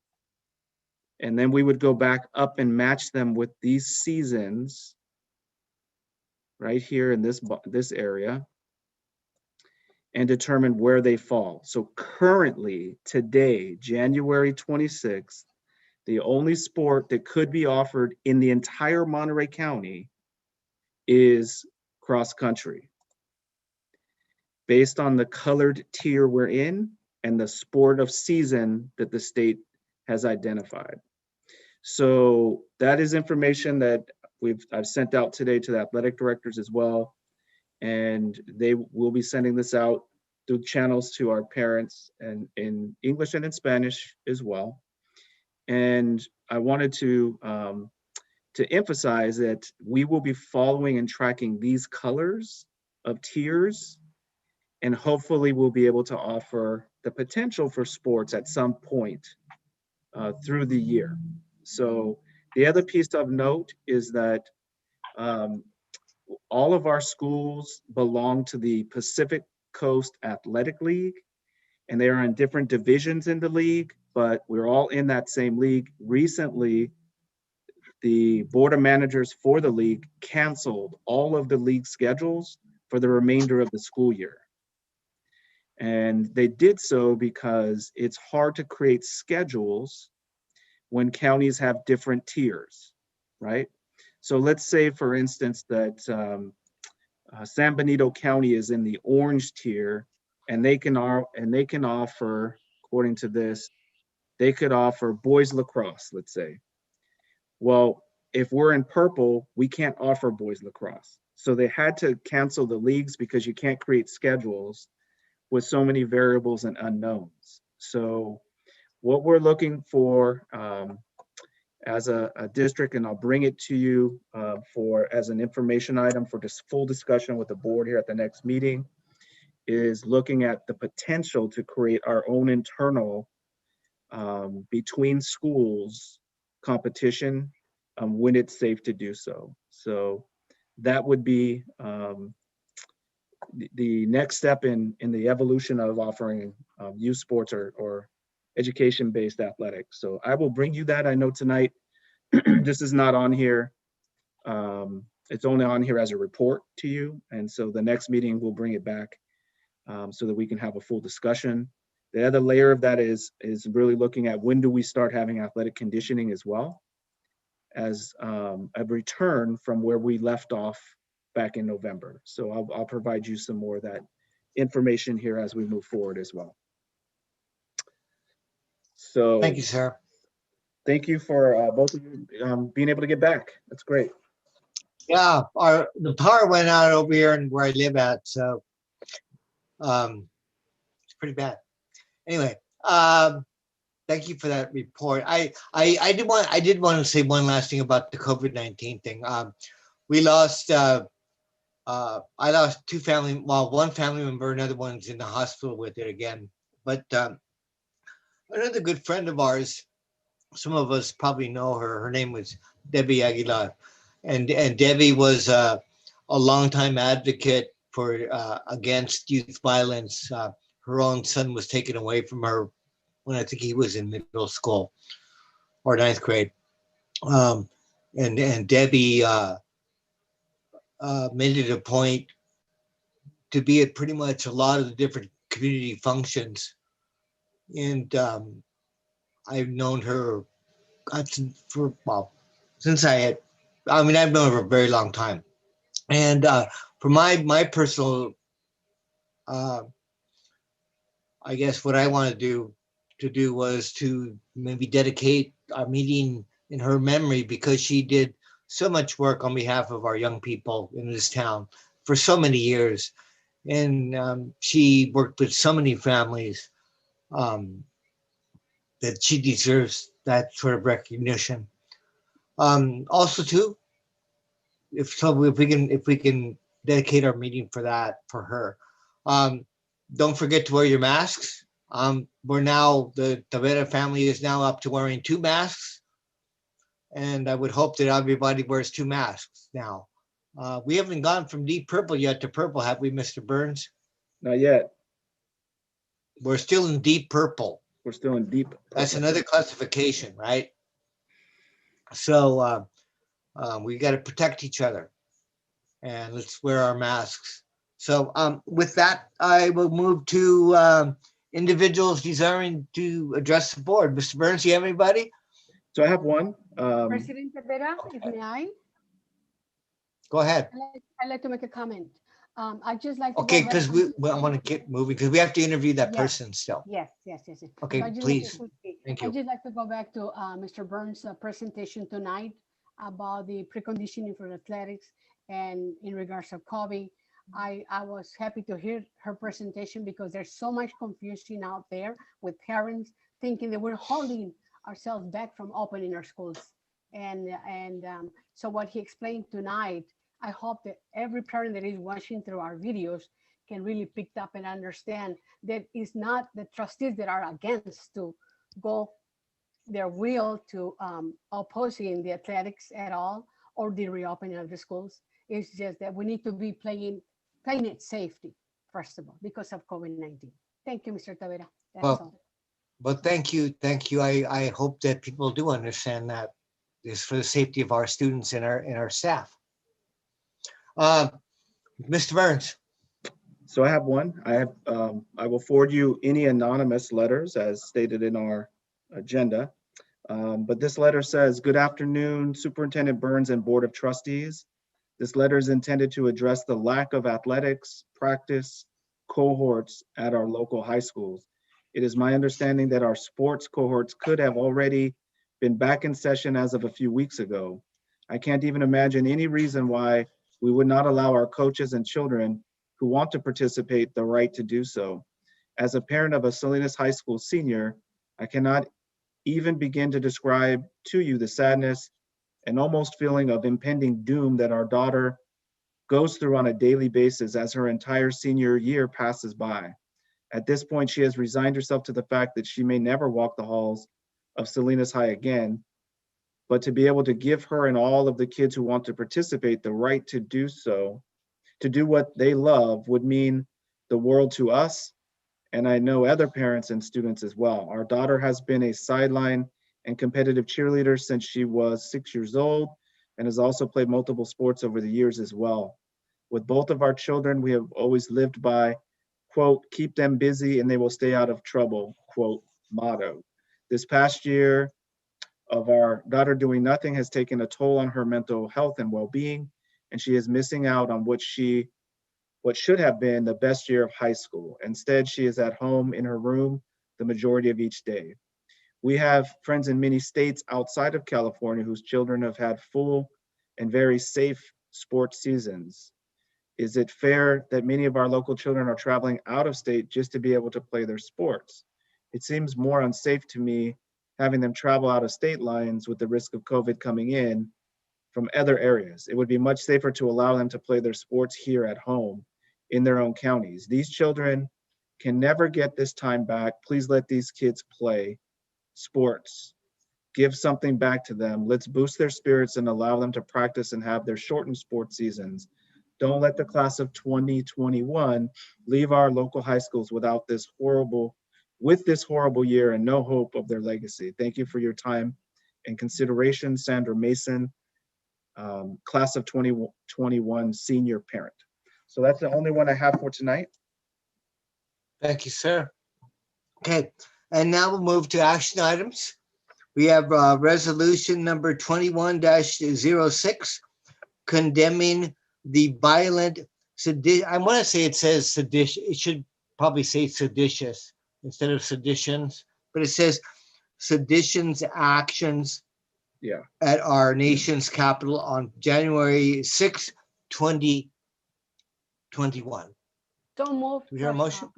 And then we would go back up and match them with these seasons right here in this area and determine where they fall. So currently, today, January 26th, the only sport that could be offered in the entire Monterey County is cross country. Based on the colored tier we're in, and the sport of season that the state has identified. So that is information that I've sent out today to the athletic directors as well. And they will be sending this out through channels to our parents and in English and in Spanish as well. And I wanted to emphasize that we will be following and tracking these colors of tiers, and hopefully we'll be able to offer the potential for sports at some point through the year. So the other piece of note is that all of our schools belong to the Pacific Coast Athletic League, and they are in different divisions in the league, but we're all in that same league. Recently, the board of managers for the league canceled all of the league schedules for the remainder of the school year. And they did so because it's hard to create schedules when counties have different tiers, right? So let's say, for instance, that San Benito County is in the orange tier, and they can offer, according to this, they could offer boys lacrosse, let's say. Well, if we're in purple, we can't offer boys lacrosse. So they had to cancel the leagues because you can't create schedules with so many variables and unknowns. So what we're looking for as a district, and I'll bring it to you as an information item for this full discussion with the board here at the next meeting, is looking at the potential to create our own internal between schools competition when it's safe to do so. So that would be the next step in the evolution of offering youth sports or education-based athletics. So I will bring you that. I know tonight this is not on here. It's only on here as a report to you. And so the next meeting we'll bring it back so that we can have a full discussion. The other layer of that is really looking at when do we start having athletic conditioning as well as a return from where we left off back in November. So I'll provide you some more of that information here as we move forward as well. So Thank you, sir. thank you for both of you being able to get back. That's great. Yeah, the power went out over here and where I live at, so it's pretty bad. Anyway, thank you for that report. I did want to say one last thing about the COVID-19 thing. We lost I lost one family member, another one's in the hospital with it again. But another good friend of ours, some of us probably know her. Her name was Debbie Aguilar, and Debbie was a longtime advocate for against youth violence. Her own son was taken away from her when I think he was in middle school or ninth grade, and Debbie made it a point to be at pretty much a lot of the different community functions, and I've known her since I've known her for a very long time. And for my personal, I guess what I want to do was to maybe dedicate our meeting in her memory, because she did so much work on behalf of our young people in this town for so many years. And she worked with so many families that she deserves that sort of recognition. Also, too, if we can dedicate our meeting for her. Don't forget to wear your masks. We're now, the Tavera family is now up to wearing 2 masks, and I would hope that everybody wears 2 masks now. We haven't gone from deep purple yet to purple, have we, Mr. Burns? Not yet. We're still in deep purple. We're still in deep purple. That's another classification, right? So we got to protect each other, and let's wear our masks. So with that, I will move to individuals desiring to address the board. Mr. Burns, do you have anybody? So I have one. President Rivera, if may I? Go ahead. I'd like to make a comment. I'd just like to Okay, go back. because I want to get moving because we have to interview that Yes. person still. Yes. Okay, So I just please. like to- Thank I'd you. just like to go back to Mr. Burns' presentation tonight about the preconditioning for athletics and in regards of COVID. I was happy to hear her presentation because there's so much confusion out there with parents thinking that we're holding ourselves back from opening our schools. So what he explained tonight, I hope that every parent that is watching through our videos can really pick up and understand that it's not the trustees that are against to go their will to opposing the athletics at all or the reopening of the schools. It's just that we need to be playing it safety, first of all, because of COVID-19. Thank you, Mr. Tavera. That's Well, all. but thank you. I hope that people do understand that it's for the safety of our students and our staff. Mr. Burns. So I have one. I will forward you any anonymous letters as stated in our agenda. But this letter says, "Good afternoon, Superintendent Burns and Board of Trustees. This letter is intended to address the lack of athletics practice cohorts at our local high schools. It is my understanding that our sports cohorts could have already been back in session as of a few weeks ago. I can't even imagine any reason why we would not allow our coaches and children who want to participate the right to do so. As a parent of a Salinas High School senior, I cannot even begin to describe to you the sadness and almost feeling of impending doom that our daughter goes through on a daily basis as her entire senior year passes by. At this point, she has resigned herself to the fact that she may never walk the halls of Salinas High again, but to be able to give her and all of the kids who want to participate the right to do so, to do what they love, would mean the world to us, and I know other parents and students as well. Our daughter has been a sideline and competitive cheerleader since she was 6 years old and has also played multiple sports over the years as well. With both of our children, we have always lived by, quote, keep them busy and they will stay out of trouble, quote, motto. This past year of our daughter doing nothing has taken a toll on her mental health and well-being, and she is missing out on what should have been the best year of high school. Instead, she is at home in her room the majority of each day. We have friends in many states outside of California whose children have had full and very safe sports seasons. Is it fair that many of our local children are traveling out of state just to be able to play their sports? It seems more unsafe to me having them travel out of state lines with the risk of COVID coming in from other areas. It would be much safer to allow them to play their sports here at home in their own counties. These children can never get this time back. Please let these kids play sports. Give something back to them. Let's boost their spirits and allow them to practice and have their shortened sports seasons. Don't let the class of 2021 leave our local high schools with this horrible year and no hope of their legacy. Thank you for your time and consideration, Sandra Mason, class of 2021 senior parent. So that's the only one I have for tonight. Thank you, sir. Okay, and now we'll move to action items. We have resolution number 21-06, condemning the violent sedition. I want to say it says sedition. It should probably say seditious instead of seditions, but it says seditions actions at our nation's capital on January 6, 2021. Don't move. Do we hear a motion?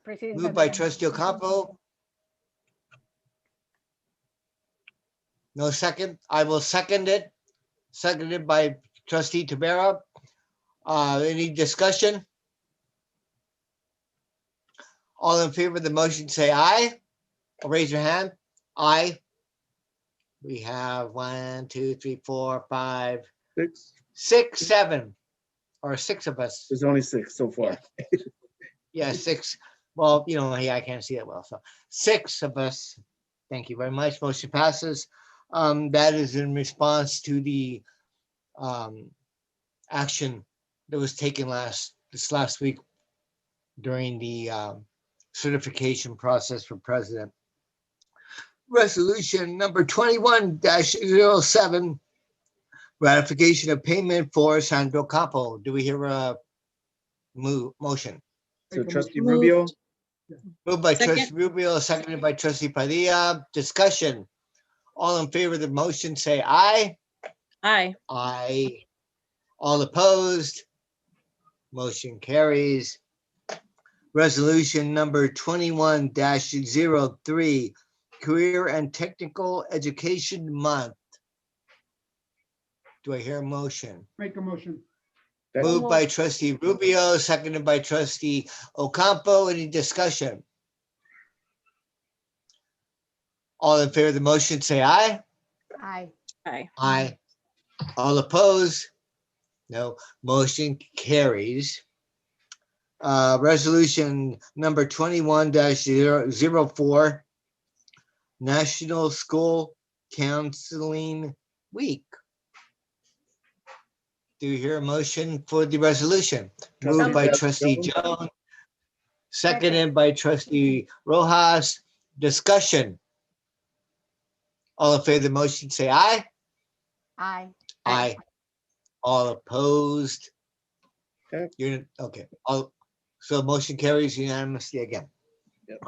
President Moved by Tavera. Trustee Ocampo. No second. I will second it. Seconded by Trustee Tavera. Any discussion? All in favor of the motion, say aye. Raise your hand. Aye. We have 1, 2, 3, 4, 5, 6, 7, or 6 of us. There's only 6 so far. Yeah, 6. Well, hey, I can't see it well. So 6 of us. Thank you very much. Motion passes. That is in response to the action that was taken this last week during the certification process for president. Resolution number 21-07, ratification of payment for Sandro Capo. Do we hear a motion? So Make a trustee motion. Rubio, Moved by Second. trustee Rubio, seconded by trustee Padilla. Discussion. All in favor of the motion, say aye. Aye. Aye. All opposed? Motion carries. Resolution number 21-03, Career and Technical Education Month. Do I hear a motion? Make a motion. That- Moved by trustee Rubio, seconded by trustee Ocampo. Any discussion? All in favor of the motion, say aye. Aye. Aye. Aye. All opposed? No. Motion carries. Resolution number 21-04, National School Counseling Week. Do you hear a motion for the resolution? Moved by trustee Jones, seconded by trustee Rojas. Discussion. All in favor of the motion, say aye. Aye. Aye. All opposed? Okay. You're okay. So motion carries unanimously again. Yep.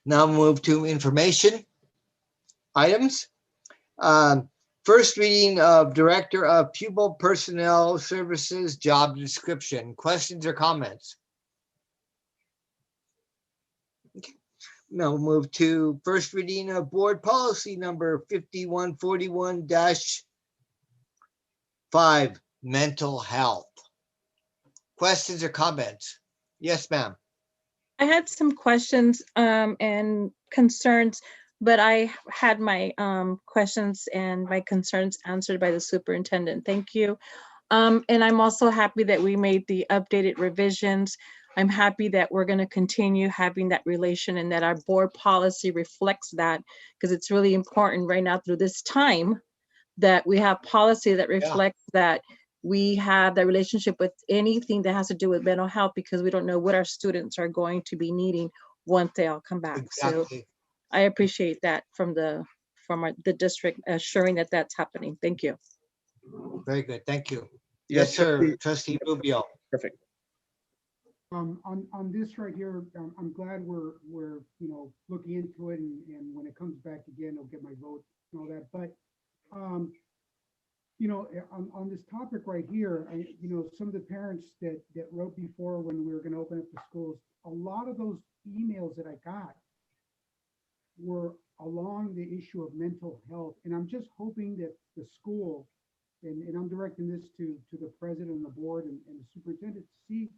Now move to information items. First reading of Director of Pupil Personnel Services job description. Questions or comments? Okay. Now we'll move to first reading of board policy number 5141-5, mental health. Questions or comments? Yes, ma'am. I had some questions and concerns, but I had my questions and my concerns answered by the superintendent. Thank you. And I'm also happy that we made the updated revisions. I'm happy that we're going to continue having that relation and that our board policy reflects that, because it's really important right now through this time that we have policy that reflects that we have that relationship with anything that has to do with mental health, because we don't know what our students are going to be needing once they all come back. Exactly. So I appreciate that from the district assuring that that's happening. Thank you. Very good. Thank you. Yes, Yes, sir. trustee- Trustee Rubio. Perfect. On this right here, I'm glad we're looking into it, and when it comes back again, I'll get my vote and all that. But on this topic right here, some of the parents that wrote before when we were going to open up the schools, a lot of those emails that I got were along the issue of mental health. And I'm just hoping that the school, and I'm directing this to the president and the board and the superintendent, to see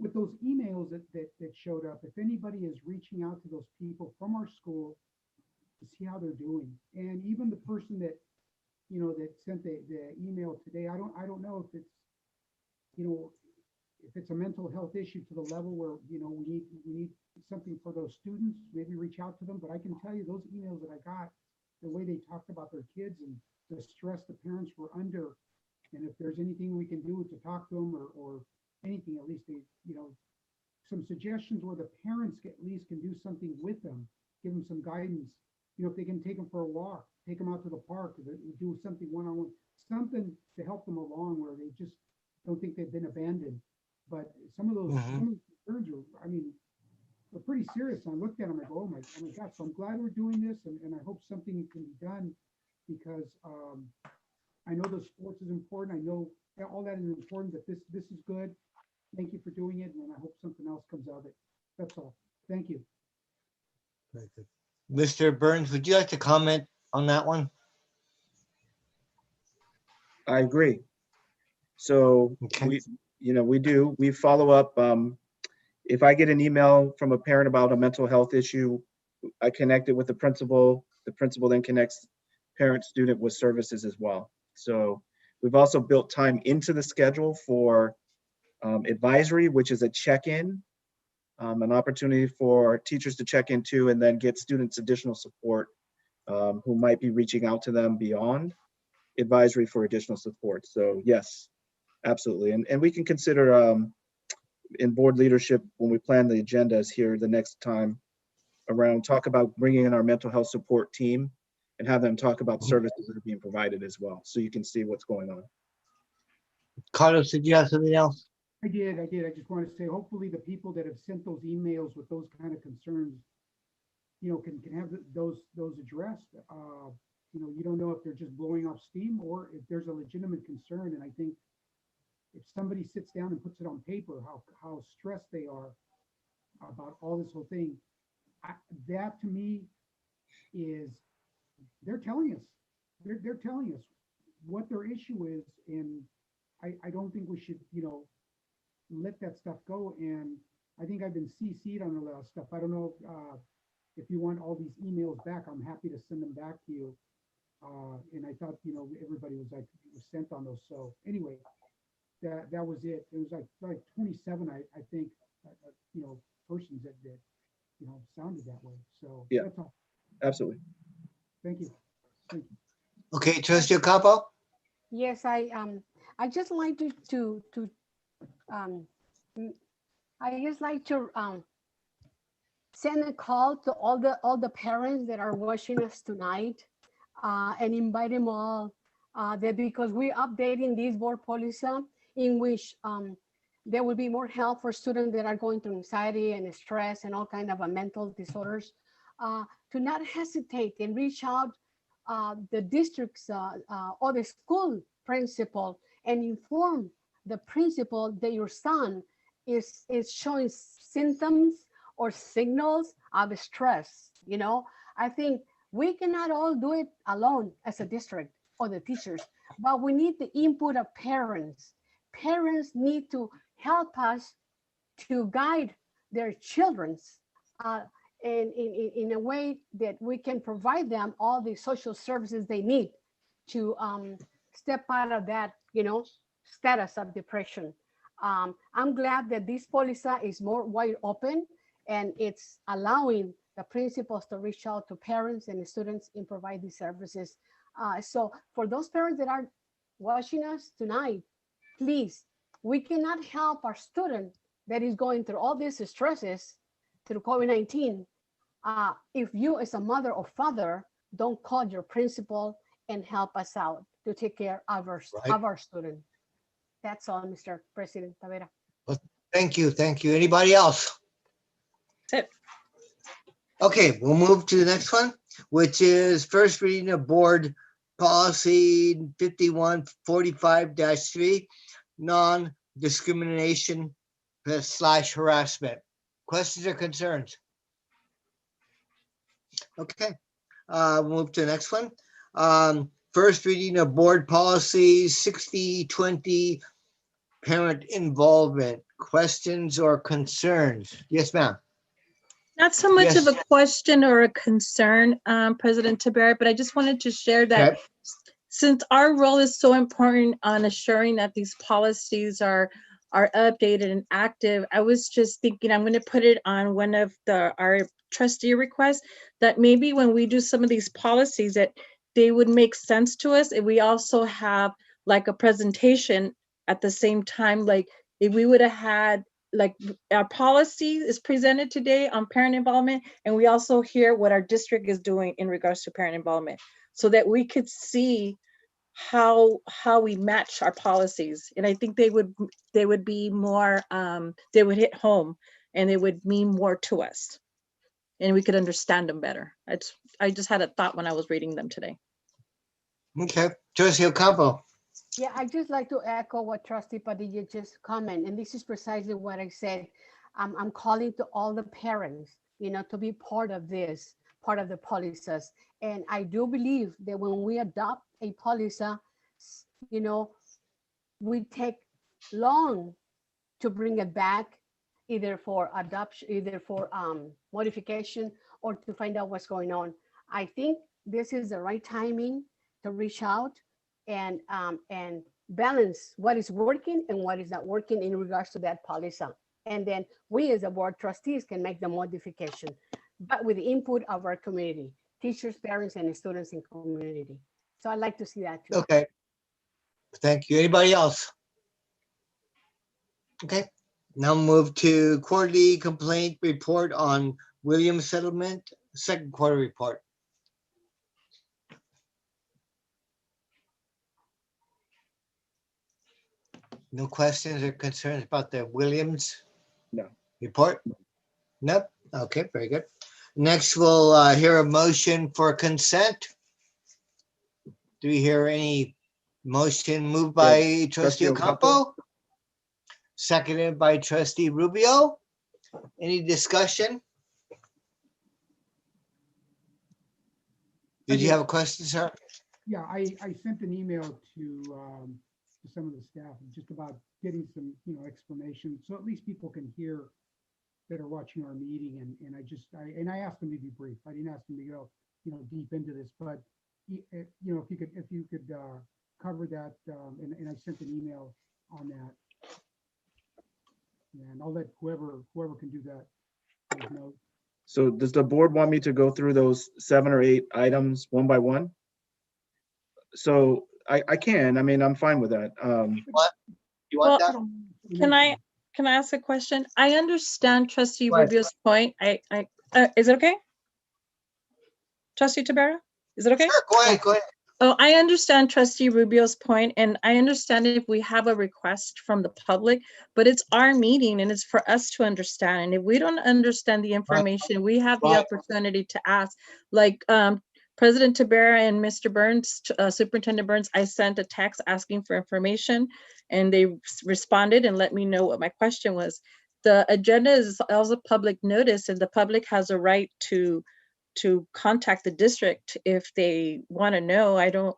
with those emails that showed up, if anybody is reaching out to those people from our school to see how they're doing. And even the person that sent the email today, I don't know if it's, if it's a mental health issue to the level where, we need something for those students, maybe reach out to them. But I can tell you those emails that I got, the way they talked about their kids and the stress the parents were under, and if there's anything we can do to talk to them or anything, at least they, some suggestions where the parents at least can do something with them, give them some guidance. If they can take them for a walk, take them out to the park, do something one-on-one, something to help them along where they just don't think they've been abandoned. But some of those concerns are, they're pretty serious. I looked at them, I go, oh my God. So I'm glad we're doing this, and I hope something can be done, because I know the sports is important. I know all that is important, but this is good. Thank you for doing it, and I hope something else comes of it. That's all. Thank you. Very good. Mr. Burns, would you like to comment on that one? I agree. So Okay. we follow up. If I get an email from a parent about a mental health issue, I connect it with the principal. The principal then connects parent student with services as well. So we've also built time into the schedule for advisory, which is a check-in, an opportunity for teachers to check into and then get students additional support who might be reaching out to them beyond advisory for additional support. So yes, absolutely. And we can consider in board leadership, when we plan the agendas here the next time around, talk about bringing in our mental health support team and have them talk about services that are being provided as well, so you can see what's going on. Carlos, did you have something else? I did. I just want to say, hopefully the people that have sent those emails with those kind of concerns, can have those addressed. You don't know if they're just blowing off steam or if there's a legitimate concern. And I think if somebody sits down and puts it on paper, how stressed they are about all this whole thing, that to me is, they're telling us, they're telling us what their issue is. And I don't think we should, let that stuff go. And I think I've been CC'd on a lot of stuff. I don't know if you want all these emails back, I'm happy to send them back to you. And I thought, everybody was sent on those. So anyway, that was it. It was like 27, I think, persons that sounded that way. So Yeah. that's all. Absolutely. Thank you. Thank you. Okay, Trustee Ocampo? Yes, I just like to I just like to send a call to all the parents that are watching us tonight, and invite them all, that because we're updating this board policy in which there will be more help for students that are going through anxiety and stress and all kind of mental disorders, to not hesitate and reach out the district's or the school principal and inform the principal that your son is showing symptoms or signals of stress. I think we cannot all do it alone as a district or the teachers, but we need the input of parents. Parents need to help us to guide their children's in a way that we can provide them all the social services they need to step out of that, status of depression. I'm glad that this policy is more wide open and it's allowing the principals to reach out to parents and students and provide these services. So for those parents that are watching us tonight, please, we cannot help our student that is going through all these stresses through COVID-19. If you as a mother or father don't call your principal and help us out to take care of our student. That's all, Mr. President Tavera. Well, thank you. Anybody else? That's it. Okay, we'll move to the next one, which is first reading of board policy 5145-3, non-discrimination / harassment. Questions or concerns? Okay, we'll move to the next one. First reading of board policy 6020, parent involvement. Questions or concerns? Yes, ma'am. Not so much Yes. of a question or a concern, President Tavera, but I just wanted to share that Okay. since our role is so important on assuring that these policies are updated and active, I was just thinking I'm going to put it on one of our trustee requests that maybe when we do some of these policies that they would make sense to us if we also have like a presentation at the same time, like if we would have had like our policy is presented today on parent involvement, and we also hear what our district is doing in regards to parent involvement, so that we could see how we match our policies. And I think they would be more, they would hit home and they would mean more to us and we could understand them better. I just had a thought when I was reading them today. Okay, Trustee Ocampo. Yeah, I just like to echo what Trustee Padilla just commented, and this is precisely what I said. I'm calling to all the parents, to be part of this, part of the policies. And I do believe that when we adopt a policy, we take long to bring it back, either for adoption, either for modification, or to find out what's going on. I think this is the right timing to reach out and balance what is working and what is not working in regards to that policy. And then we as a board trustees can make the modification, but with the input of our community, teachers, parents, and students in community. So I'd like to see that too. Okay. Thank you. Anybody else? Okay. Now move to quarterly complaint report on Williams settlement, second quarter report. No questions or concerns about the Williams No. report? Nope. Okay, very good. Next, we'll hear a motion for consent. Do we hear any motion moved by Trustee Trustee Ocampo? Seconded by Trustee Rubio. Any discussion? Did you have a question, sir? Yeah, I sent an email to some of the staff just about getting some, explanation, so at least people can hear that are watching our meeting, and I asked them to be brief. I didn't ask them to go, deep into this, but if you could cover that, and I sent an email on that. And I'll let whoever can do that, please know. So does the board want me to go through those 7 or 8 items one by one? So I can, I mean, I'm fine with that. What? You want Well, that? Can I ask a question? I understand Trustee Go ahead. Rubio's point. Is it okay? Trustee Tabera, is it okay? Sure, go ahead, go ahead. Oh, I understand Trustee Rubio's point, and I understand if we have a request from the public, but it's our meeting and it's for us to understand. And if we don't understand the information, we have the Right. opportunity to ask. Like President Tabera and Mr. Burns, Superintendent Burns, I sent a text asking for information, and they responded and let me know what my question was. The agenda is also public notice, and the public has a right to contact the district if they want to know. I don't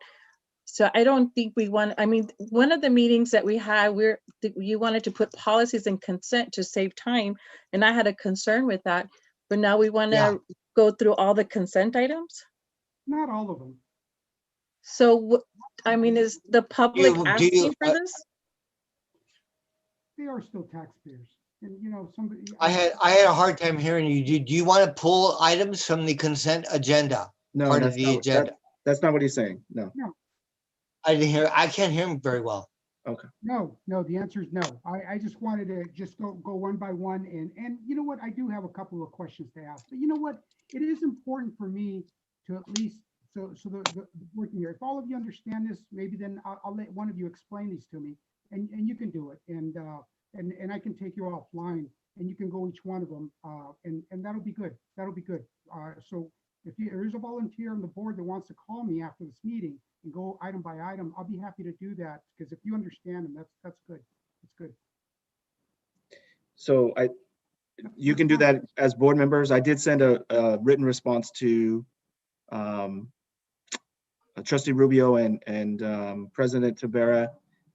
think we want, I mean, one of the meetings that we had, you wanted to put policies and consent to save time, and I had a concern with that, but now we want to Yeah. go through all the consent items. Not all of them. So I mean, is the public asking for this? They are still taxpayers, and somebody. I had a hard time hearing you. Do you want to pull items from the consent agenda? No, Part of that's the not, agenda. that's not what he's saying. No. I can't hear him very well. Okay. No, the answer is no. I just wanted to just go one by one, and you know what? I do have a couple of questions to ask, but you know what? It is important for me to at least, so the working here, if all of you understand this, maybe then I'll let one of you explain these to me, and you can do it, and I can take you offline, and you can go each one of them, and that'll be good. That'll be good. So if there is a volunteer on the board that wants to call me after this meeting and go item by item, I'll be happy to do that, because if you understand them, that's good. That's good. So you can do that as board members. I did send a written response to Trustee Rubio and President Tabera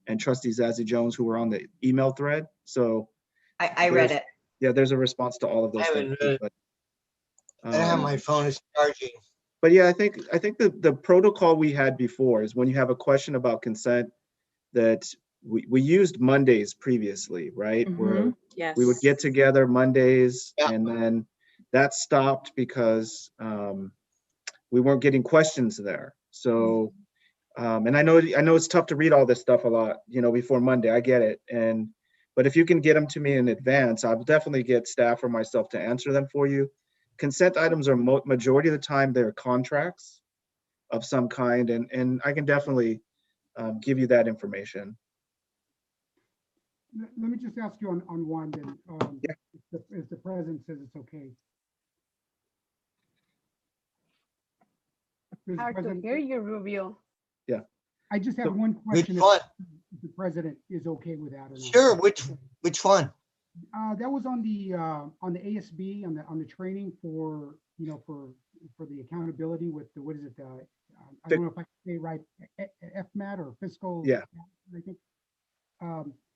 and Trustee Zazie Jones, who were on the email thread. So I read it. yeah, there's a response to all of those I haven't things. read it. But, I don't have my phone is charging. but yeah, I think the protocol we had before is when you have a question about consent, that we used Mondays previously, right? Where Yes. we would get together Mondays, Yeah. and then that stopped because we weren't getting questions there. So, and I know it's tough to read all this stuff a lot, before Monday. I get it, but if you can get them to me in advance, I'll definitely get staff or myself to answer them for you. Consent items are majority of the time they're contracts of some kind, and I can definitely give you that information. Let me just ask you on one, then, Yeah. if the president says it's okay. Does the Hard to president- hear you, Rubio. I just have So, one Which question. one? If the president is okay with that or not. Sure, which one? That was on the ASB, on the training for, for the accountability with the, what is it? I don't know if I can say it right, FMAT or fiscal. Yeah. I think.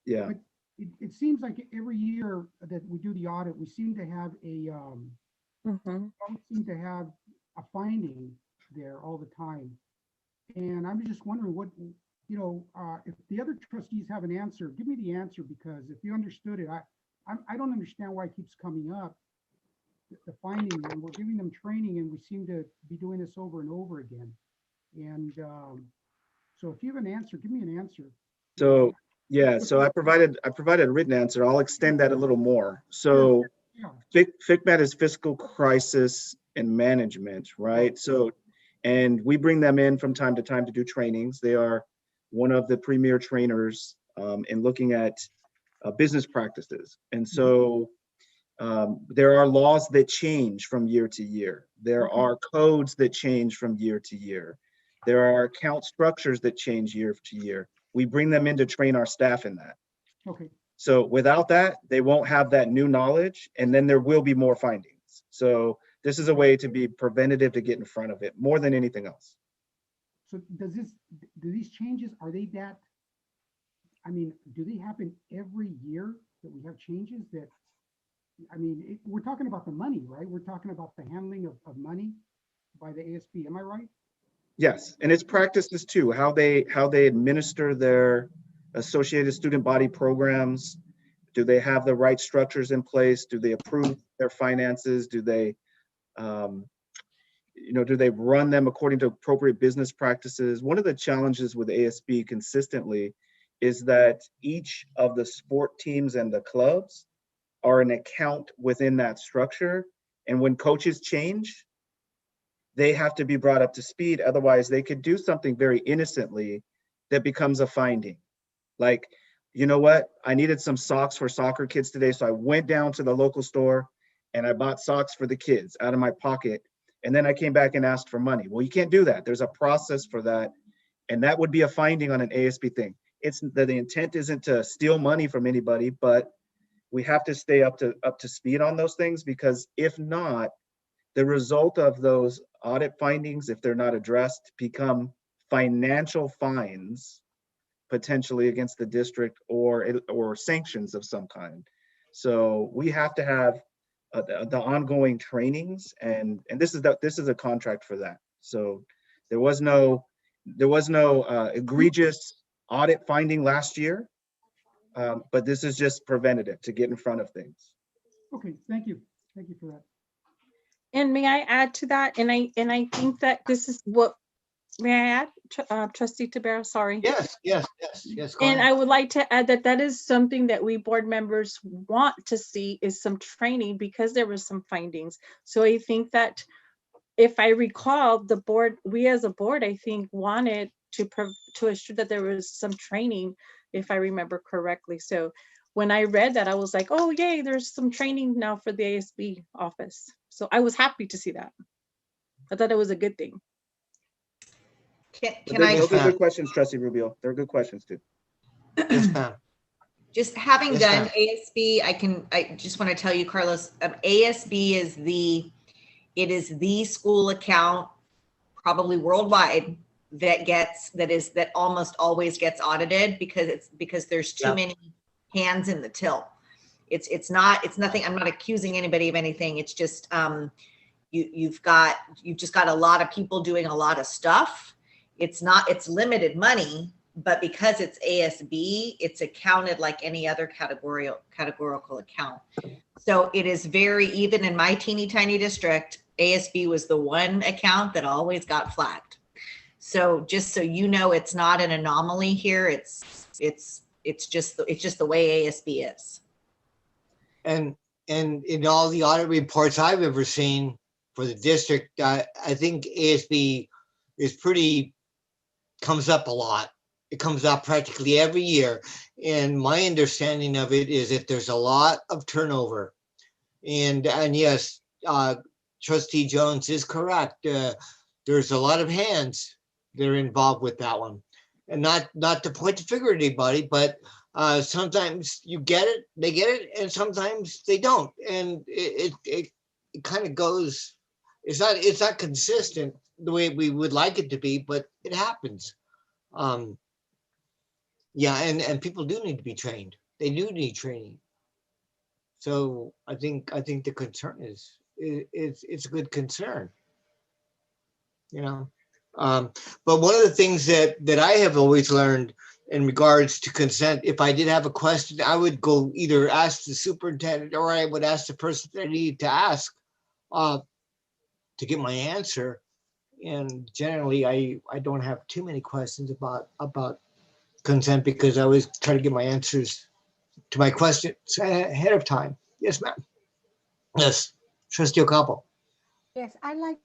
Yeah. But it seems like every year that we do the audit, we seem to have a finding there all the time. And I'm just wondering what, if the other trustees have an answer, give me the answer, because if you understood it, I don't understand why it keeps coming up, the finding, and we're giving them training, and we seem to be doing this over and over again. And so if you have an answer, give me an answer. So yeah, so I provided a written answer. I'll extend that a little more. So Yeah. FICMAT is fiscal crisis and management, right? So, and we bring them in from time to time to do trainings. They are one of the premier trainers in looking at business practices. And so there are laws that change from year to year. There are codes that change from year to year. There are account structures that change year to year. We bring them in to train our staff in that. Okay. So without that, they won't have that new knowledge, and then there will be more findings. So this is a way to be preventative, to get in front of it more than anything else. So do these changes, are they that, I mean, do they happen every year that we have changes that, I mean, we're talking about the money, right? We're talking about the handling of money by the ASB, am I right? Yes, and it's practices too, how they administer their associated student body programs. Do they have the right structures in place? Do they approve their finances? Do they, do they run them according to appropriate business practices? One of the challenges with ASB consistently is that each of the sport teams and the clubs are an account within that structure. And when coaches change, they have to be brought up to speed. Otherwise, they could do something very innocently that becomes a finding. Like, you know what? I needed some socks for soccer kids today. So I went down to the local store and I bought socks for the kids out of my pocket. And then I came back and asked for money. Well, you can't do that. There's a process for that. And that would be a finding on an ASB thing. It's that the intent isn't to steal money from anybody, but we have to stay up to speed on those things, because if not, the result of those audit findings, if they're not addressed, become financial fines potentially against the district, or sanctions of some kind. So we have to have the ongoing trainings, and this is a contract for that. So there was no egregious audit finding last year, but this is just preventative to get in front of things. Okay, thank you. Thank you for that. And may I add to that? And I think that this is what, may I add, Trustee Tabera, sorry. Yes. Go And ahead. I would like to add that that is something that we board members want to see, is some training, because there were some findings. So I think that, if I recall, the board, we as a board, I think, wanted to assure that there was some training, if I remember correctly. So when I read that, I was like, oh, yay, there's some training now for the ASB office. So I was happy to see that. I thought it was a good thing. Can I Those are good questions, Trustee Rubio. They're good questions too. Yes, ma'am. just having Yes, done ma'am. ASB, I just want to tell you, Carlos, ASB is the school account, probably worldwide, that almost always gets audited, because there's too Yep. many hands in the till. It's nothing. I'm not accusing anybody of anything. It's just you've just got a lot of people doing a lot of stuff. It's limited money, but because it's ASB, it's accounted like any other categorical account. So it is even in my teeny tiny district, ASB was the one account that always got flagged. So just so you know, it's not an anomaly here. It's just the way ASB is. And in all the audit reports I've ever seen for the district, I think ASB comes up a lot. It comes up practically every year. And my understanding of it is that there's a lot of turnover. And yes, Trustee Jones is correct. There's a lot of hands that are involved with that one. And not to point the finger at anybody, but sometimes you get it, they get it, and sometimes they don't. And it kind of goes, it's not consistent the way we would like it to be, but it happens. Yeah, and people do need to be trained. They do need training. So I think the concern is it's a good concern. But one of the things that I have always learned in regards to consent, if I did have a question, I would go either ask the superintendent, or I would ask the person that I needed to ask to get my answer. And generally, I don't have too many questions about consent, because I always try to get my answers to my questions ahead of time. Yes, ma'am. Yes, Trustee Ocampo. Yes, I like.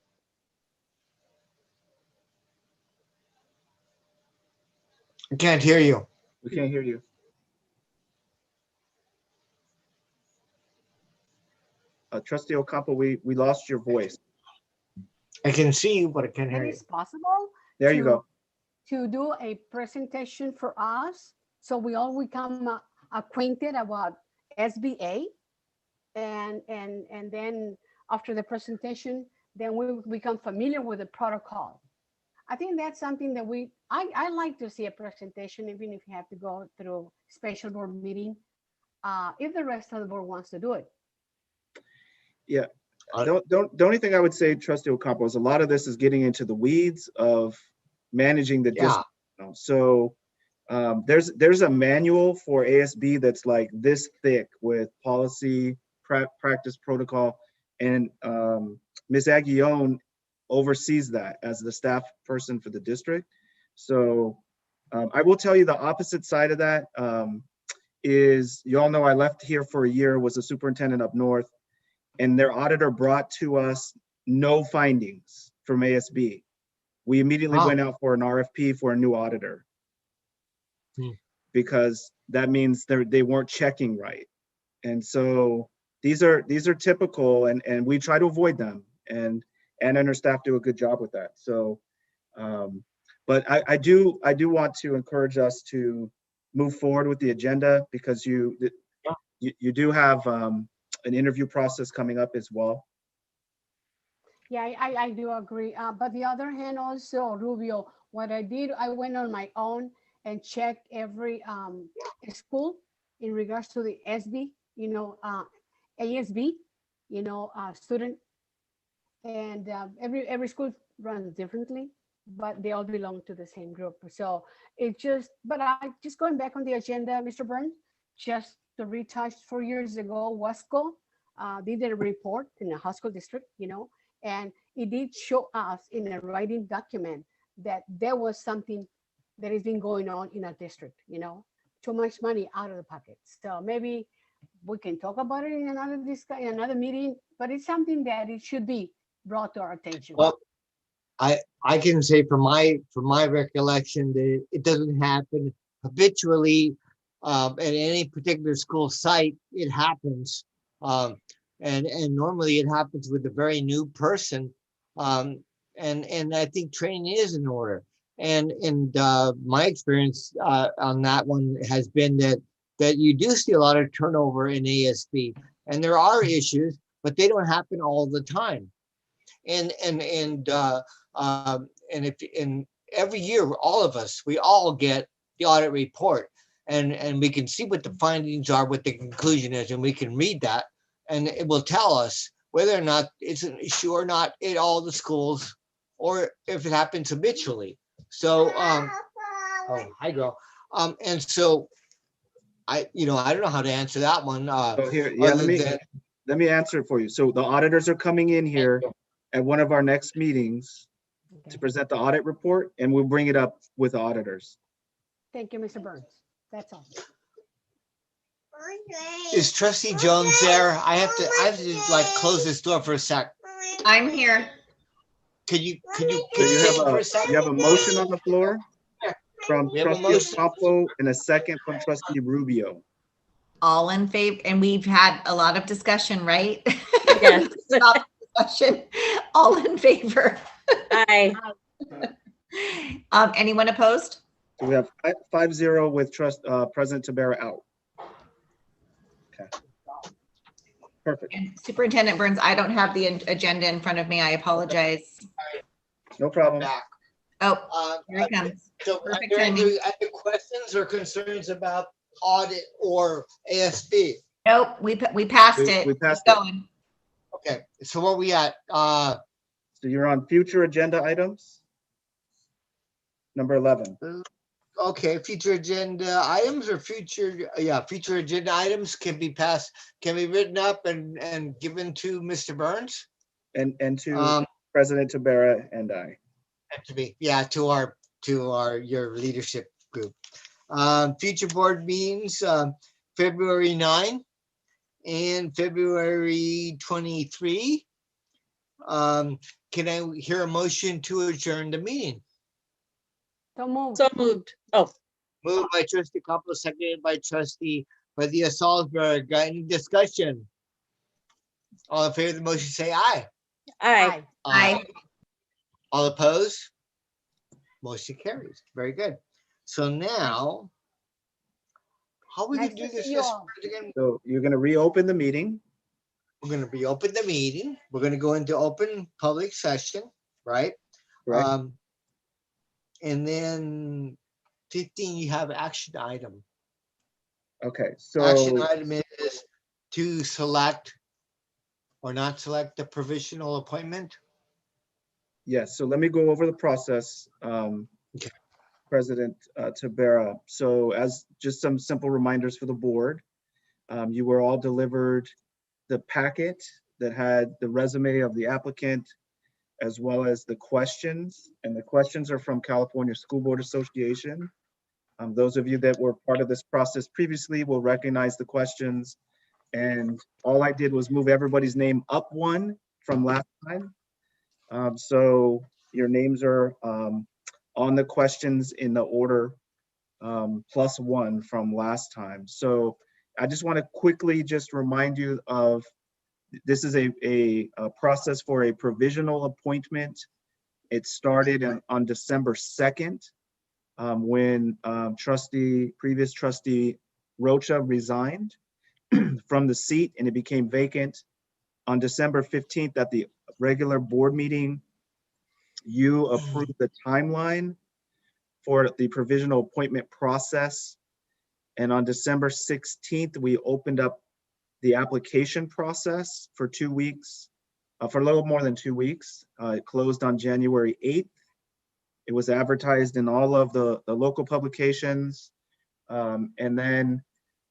I can't hear you. We can't hear you. Trustee Ocampo, we lost your voice. I can see you, but I can't It hear you. is possible There you go. to do a presentation for us, so we all become acquainted about SBA, and then after the presentation, then we become familiar with the protocol. I think that's something that I like to see a presentation, even if you have to go through special board meeting, if the rest of the board wants to do it. Yeah. The only thing I would say, Trustee Ocampo, is a lot of this is getting into the weeds of managing the Yeah. district. So there's a manual for ASB that's like this thick with policy, practice, protocol, and Ms. Aguillon oversees that as the staff person for the district. So I will tell you the opposite side of that is, you all know I left here for a year, was a superintendent up north, and their auditor brought to us no findings from ASB. We immediately went out for an RFP for a new auditor because that means they weren't checking right. And so these are typical, and we try to avoid them, and her staff do a good job with that. So, but I do want to encourage us to move forward with the agenda, because you do have an interview process coming up as well. Yeah, I do agree. But the other hand also, Rubio, what I did, I went on my own and checked every school in regards to the SB, ASB, student. And every school runs differently, but they all belong to the same group. So but I just going back on the agenda, Mr. Burns, just to retouch 4 years ago, WASCO did a report in the high school district, and it did show us in a writing document that there was something that has been going on in our district, too much money out of the pocket. So maybe we can talk about it in another meeting, but it's something that it should be brought to our attention. Well, I can say from my recollection that it doesn't happen habitually at any particular school site. It happens, and normally it happens with a very new person, and I think training is in order. And my experience on that one has been that you do see a lot of turnover in ASB, and there are issues, but they don't happen all the time. And every year, all of us, we all get the audit report, and we can see what the findings are, what the conclusion is, and we can read that, and it will tell us whether or not it's an issue or not in all the schools, or if it happens habitually. So, oh, hi, girl. And so I don't know how to answer that one. So here, yeah, let me answer it for you. So the auditors are coming in here at one of our next meetings to present the audit report, and we'll bring it up with the auditors. Thank you, Mr. Burns. That's all. Is Trustee Jones there? I have to like close this door for a sec. I'm here. Could you So you have a motion on the floor from Trustee Ocampo and a second from Trustee Rubio. All in favor, and we've had a lot of discussion, right? Yes. Stop the discussion. All in favor. Aye. Anyone opposed? So we have 5-0 with President Tabera out. Okay. Perfect. And Superintendent Burns, I don't have the agenda in front of me. I apologize. No problem. Back. Oh, here he comes. So are Perfect there any timing. other questions or concerns about audit or ASB? Nope, we passed it. We passed Keep it. going. Okay, so what we at? So you're on future agenda items. Number 11. Okay, future agenda items or future agenda items can be written up and given to Mr. Burns And to President Tabera and I. and to me, to your leadership group. Future board meetings, February 9 and February 23. Can I hear a motion to adjourn the meeting? So moved. So moved. Oh, Moved by Trustee Campbell, seconded by Trustee Padilla Salzberg. Got any discussion? All in favor of the motion, say aye. Aye. Aye. All opposed? Motion carries. Very good. So now, how are we Nice gonna do to this see you Mr. all. President? So you're going to reopen the meeting. We're gonna reopen the meeting. We're gonna go into open public session, right? Correct. And then 15, you have action item. Okay, Action so item is to select or not select the provisional appointment. yes, so let me go over the process, Okay. President Tabera. So as just some simple reminders for the board, you were all delivered the packet that had the resume of the applicant as well as the questions, and the questions are from California School Board Association. Those of you that were part of this process previously will recognize the questions. And all I did was move everybody's name up one from last time. So your names are on the questions in the order +1 from last time. So I just want to quickly just remind you of, this is a process for a provisional appointment. It started on December 2nd when previous trustee Rocha resigned from the seat, and it became vacant. On December 15th at the regular board meeting, you approved the timeline for the provisional appointment process. And on December 16th, we opened up the application process for 2 weeks, for a little more than 2 weeks. It closed on January 8th. It was advertised in all of the local publications. And then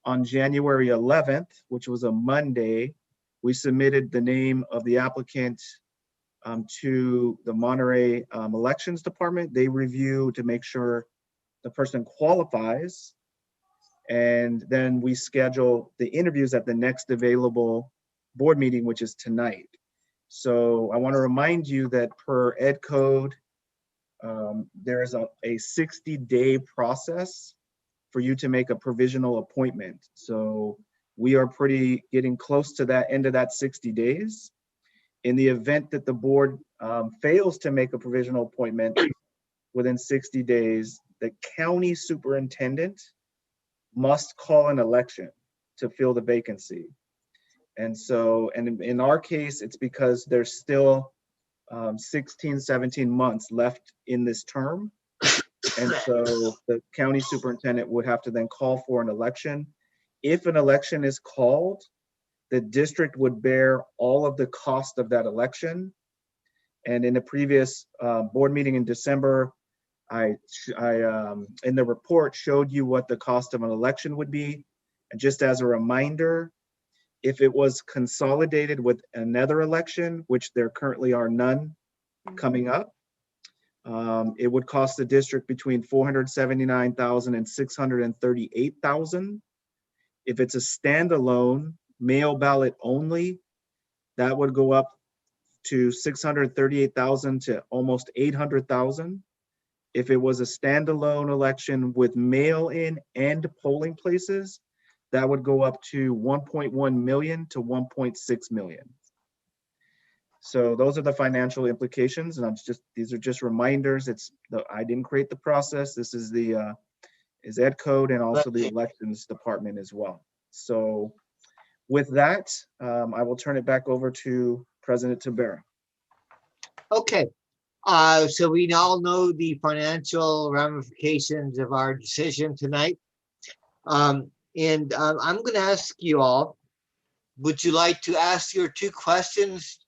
on January 11th, which was a Monday, we submitted the name of the applicant to the Monterey Elections Department. They review to make sure the person qualifies. And then we schedule the interviews at the next available board meeting, which is tonight. So I want to remind you that per Ed Code, there is a 60-day process for you to make a provisional appointment. So we are getting close to that end of that 60 days. In the event that the board fails to make a provisional appointment within 60 days, the county superintendent must call an election to fill the vacancy. And so, and in our case, it's because there's still 16, 17 months left in this term. And so the county superintendent would have to then call for an election. If an election is called, the district would bear all of the cost of that election. And in a previous board meeting in December, I in the report showed you what the cost of an election would be. And just as a reminder, if it was consolidated with another election, which there currently are none coming up, it would cost the district between $479,000 and $638,000. If it's a standalone mail ballot only, that would go up to $638,000 to almost $800,000. If it was a standalone election with mail-in and polling places, that would go up to $1.1 million to $1.6 million. So those are the financial implications, and these are just reminders. I didn't create the process. This is is Ed Code and also the elections department as well. So with that, I will turn it back over to President Tabera. Okay. So we all know the financial ramifications of our decision tonight. I'm going to ask you all, would you like to ask your 2 questions,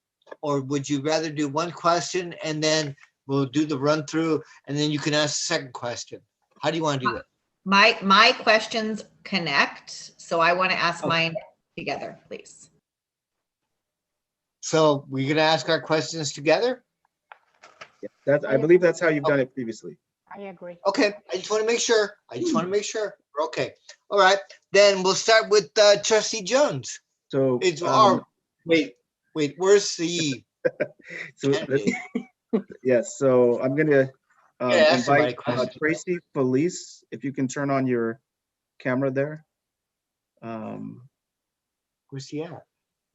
or would you rather do 1 question and then we'll do the run through and then you can ask the 2nd question? How do you want to do it? My questions connect, so I want to ask mine together, please. So we're going to ask our questions together? I believe that's how you've done it previously. I agree. Okay, I just want to make sure. We're okay. All right, then we'll start with Trustee Jones. So wait, where's the so yes, so I'm going to invite Tracy Felice, if you can turn on your camera there. Where's he at?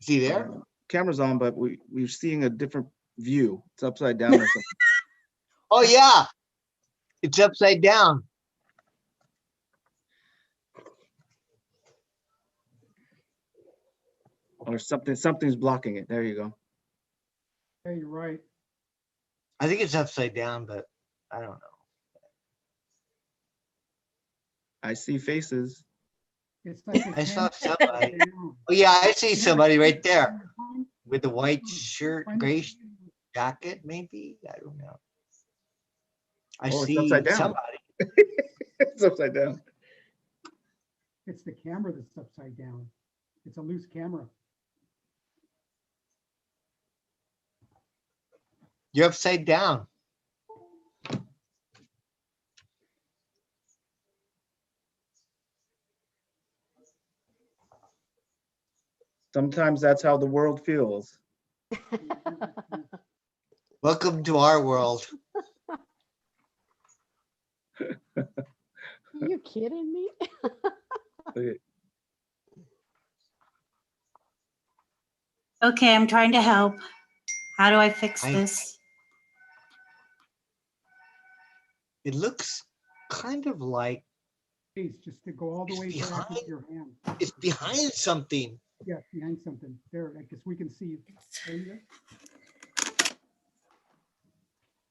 Is he there? camera's on, but we're seeing a different view. It's upside down or something. Oh, yeah. It's upside down. Or something's blocking it. There you go. Yeah, you're right. I think it's upside down, but I don't know. I see faces. It's like the I saw camera somebody. down. Oh, yeah, I see Yeah, somebody right find- there find- with the white shirt, find the- gray jacket, maybe. I don't know. I Oh, it's see upside down. somebody. It's upside down. It's the camera that's upside down. It's a loose camera. You're upside down. Sometimes that's how the world feels. Welcome to our world. Are you kidding me? Okay. Okay, I'm trying to help. How do I fix this? It looks kind of like Please, just to go all the It's way back behind- with your hand. it's behind something. Yeah, behind something. There, I guess we can see. There you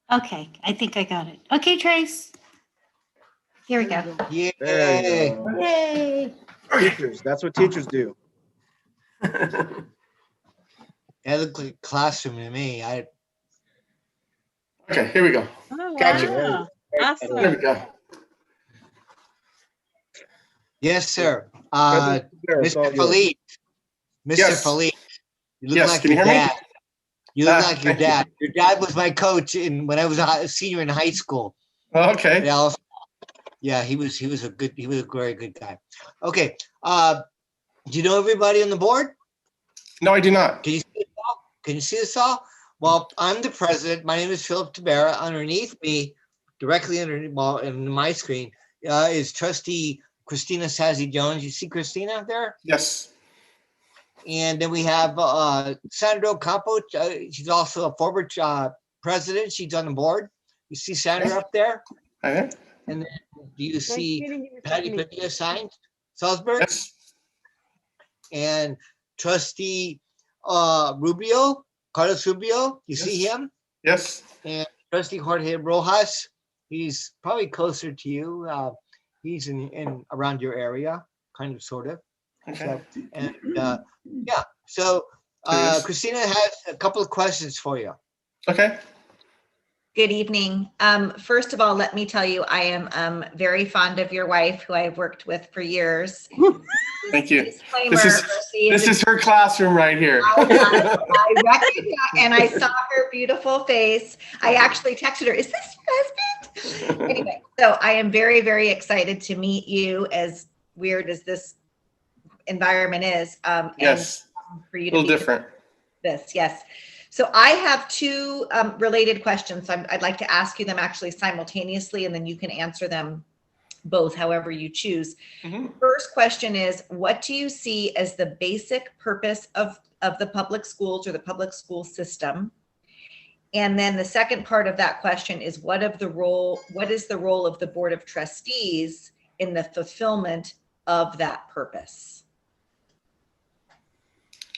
go. Okay, I think I got it. Okay, Trace. Here we There go. you go. There Yeah. you go. Yay. Teachers, that's what teachers do. That looked like a classroom to me. Okay, here we go. Oh, Gotcha. wow. There Awesome. we go. Yes, sir. President Rivera, it's all Mr. yours. Felipe. Mr. Yes. Felipe. You look Yes, like can you your hear me? dad. You look Ah, like your thank you. dad. Your dad was my coach when I was a senior in high school. Okay. Yeah, he was a very good guy. Okay. Do you know everybody on the board? No, I do not. Can you see us all? Can you see us all? Well, I'm the president. My name is Philip Tabera. Underneath me, directly underneath, well, in my screen, is Trustee Christina Sazzy Jones. You see Christina there? Yes. And then we have Sandra Ocampo. She's also a former president. She's on the board. You see Sandra up there? Okay. And then do you Nice see meeting you, Mr. Patty Felipe. Padilla signed? Salzburg? Yes. And Trustee Rubio, Carlos Rubio. You see Yes. him? Yes. And Trustee Jorge Rojas. He's probably closer to you. He's in around your area, kind of, sort of. Okay. So, and yeah, so Yes. Christina has a couple of questions for you. Okay. Good evening. First of all, let me tell you, I am very fond of your wife, who I've worked with for years. Thank you. Disclaimer, This is her classroom right here. I recognize, and I saw her beautiful face. I actually texted her, "Is this your husband?" Anyway, so I am very, very excited to meet you, as weird as this environment is. Yes. And for you A to little be different. this, yes. So I have two related questions. I'd like to ask you them actually simultaneously, and then you can answer them both however you choose. Mhm. First question is, what do you see as the basic purpose of the public schools or the public school system? And then the second part of that question is, what is the role of the Board of Trustees in the fulfillment of that purpose?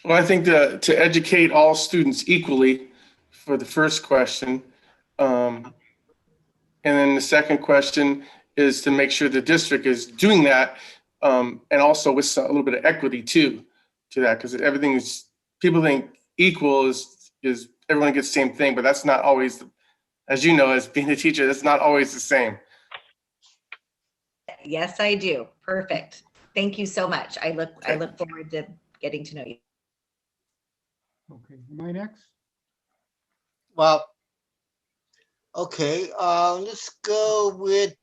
Well, I think to educate all students equally for the first question. And then the second question is to make sure the district is doing that, and also with a little bit of equity too, to that, because everything is, people think equal is everyone gets the same thing, but that's not always, as you know, as being a teacher, that's not always the same. Yes, I do. Perfect. Thank you so much. I look forward to getting to know you. Okay, am I next? Well, okay, let's go with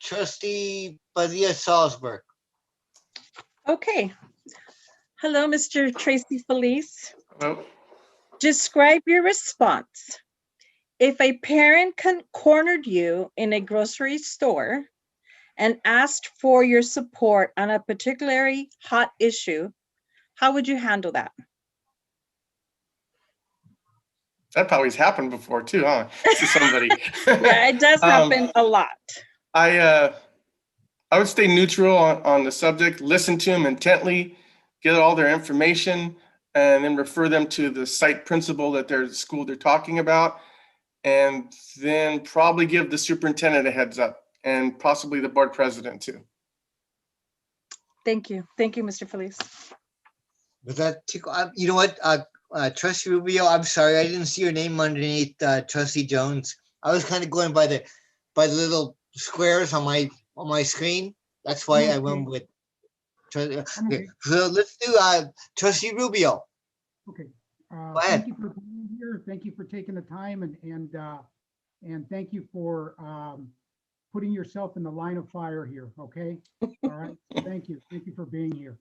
Trustee Padilla Salzburg. Okay. Hello, Mr. Tracy Felice. Well, Describe your response. If a parent cornered you in a grocery store and asked for your support on a particularly hot issue, how would you handle that? That probably's happened before too, huh? To somebody. Yeah, it does happen a lot. I would stay neutral on the subject, listen to them intently, get all their information, and then refer them to the site principal that their school they're talking about, and then probably give the superintendent a heads up and possibly the board president too. Thank you. Thank you, Mr. Feliz. With that, you know what, Trustee Rubio, I'm sorry, I didn't see your name underneath Trustee Jones. I was kind of going by the little squares on my screen. That's why I went with. Okay, so let's do Trustee Rubio. Okay. Go ahead. Thank you for being here. Thank you for taking the time and thank you for putting yourself in the line of fire here. Okay. All right. Thank you. Thank you for being here.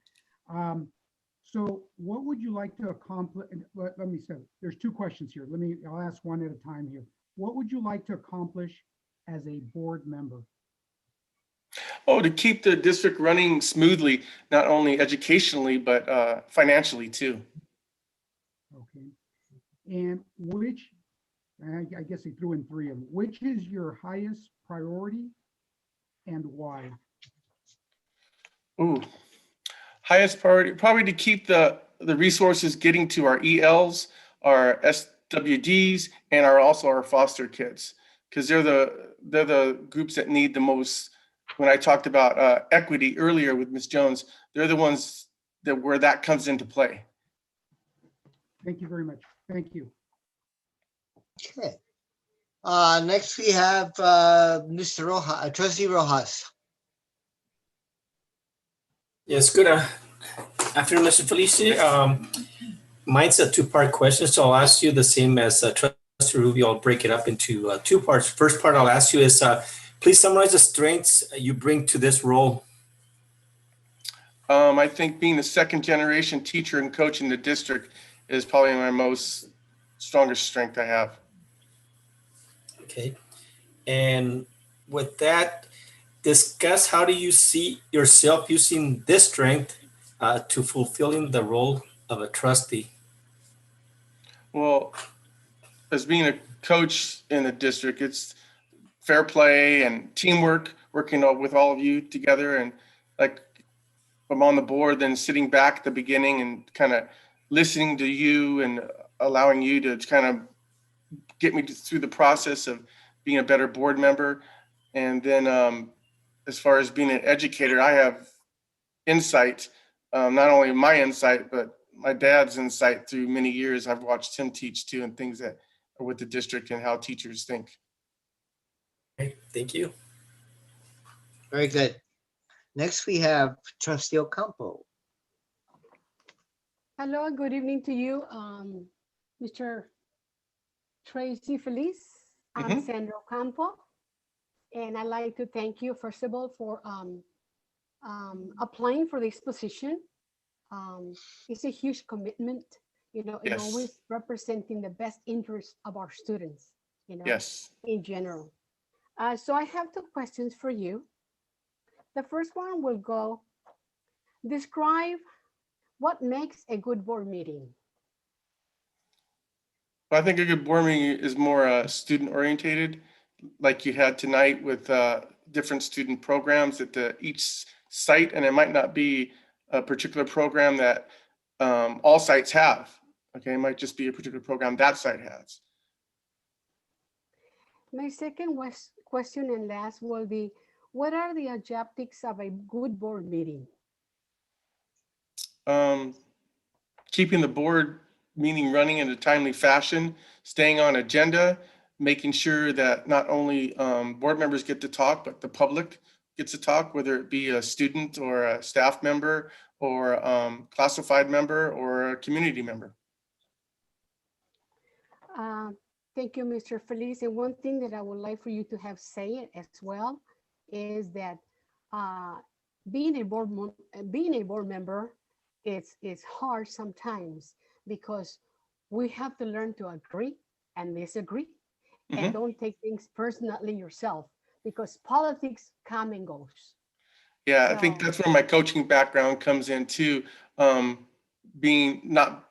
So what would you like to accomplish? Let me say, there's two questions here. I'll ask one at a time here. What would you like to accomplish as a board member? Oh, to keep the district running smoothly, not only educationally, but financially too. Okay. And I guess he threw in three of them. Which is your highest priority and why? Ooh, highest priority, probably to keep the resources getting to our ELs, our SWDs, and also our foster kids, because they're the groups that need the most. When I talked about equity earlier with Ms. Jones, they're the ones where that comes into play. Thank you very much. Thank you. Okay. Next we have Mr. Rojas, Trustee Rojas. Yes, good afternoon, Mr. Felici. Mine's a two-part question, so I'll ask you the same as Trustee Rubio. I'll break it up into two parts. First part I'll ask you is, please summarize the strengths you bring to this role. I think being the second generation teacher and coach in the district is probably my strongest strength I have. Okay. And with that, discuss how do you see yourself using this strength to fulfilling the role of a trustee? Well, as being a coach in the district, it's fair play and teamwork, working with all of you together. And like I'm on the board, then sitting back at the beginning and kind of listening to you and allowing you to kind of get me through the process of being a better board member. And then as far as being an educator, I have insight, not only my insight, but my dad's insight through many years. I've watched him teach too, and things that are with the district and how teachers think. Okay, thank you. Very good. Next we have Trustee Ocampo. Hello, good evening to you, Mr. Tracy Feliz. I'm Sandra Ocampo, and I'd like to thank you, first of all, for applying for this position. It's a huge commitment, you know, and always representing the best interests of our students, you know, in general. So I have two questions for you. The first one will go, describe what makes a good board meeting. I think a good board meeting is more student orientated, like you had tonight with different student programs at each site, and it might not be a particular program that all sites have. Okay, it might just be a particular program that site has. My second question and last will be, what are the objectives of a good board meeting? Keeping the board meeting running in a timely fashion, staying on agenda, making sure that not only board members get to talk, but the public gets to talk, whether it be a student or a staff member or classified member or a community member. Thank you, Mr. Feliz. And one thing that I would like for you to have said as well is that being a board member is hard sometimes because we have to learn to agree and disagree and don't take things personally yourself because politics come and goes. Yeah, so, I think that's where my coaching background comes in too. Being not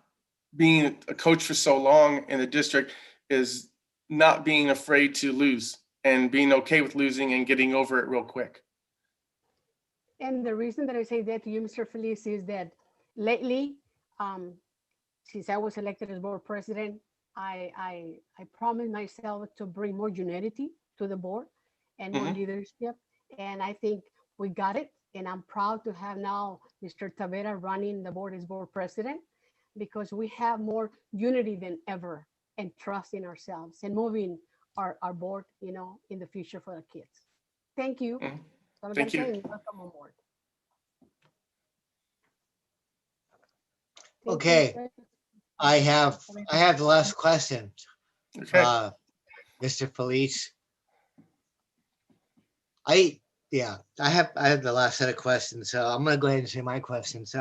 being a coach for so long in the district is not being afraid to lose and being okay with losing and getting over it real quick. And the reason that I say that to you, Mr. Feliz, is that lately, since I was elected as board president, I promised myself to bring more unity to the board and more leadership. And I think we got it. And I'm proud to have now Mr. Tavera running the board as board president, because we have more unity than ever and trust in ourselves and moving our board, you know, in the future for the kids. Thank you. Thank you. Welcome on board. Okay, I have the last question. Okay. Mr. Felice. I have the last set of questions, so I'm gonna go ahead and say my questions.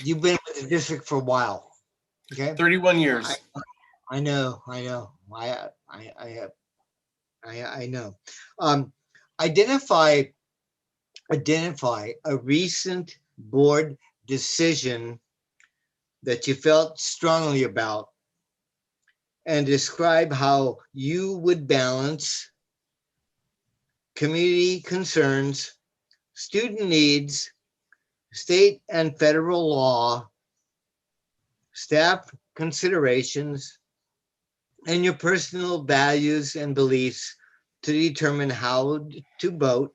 You've been with the district for a while, okay? 31 years. I know. I know. Identify a recent board decision that you felt strongly about, and describe how you would balance community concerns, student needs, state and federal law, staff considerations, and your personal values and beliefs to determine how to vote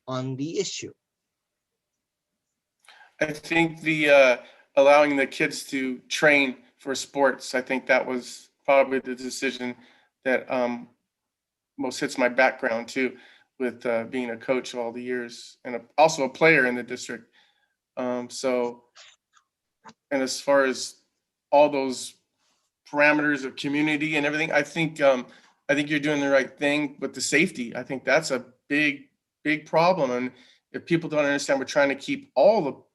on the issue. I think the allowing the kids to train for sports, I think that was probably the decision that most hits my background too, with being a coach all the years and also a player in the district. So, and as far as all those parameters of community and everything, I think you're doing the right thing with the safety. I think that's a big problem. And if people don't understand, we're trying to keep all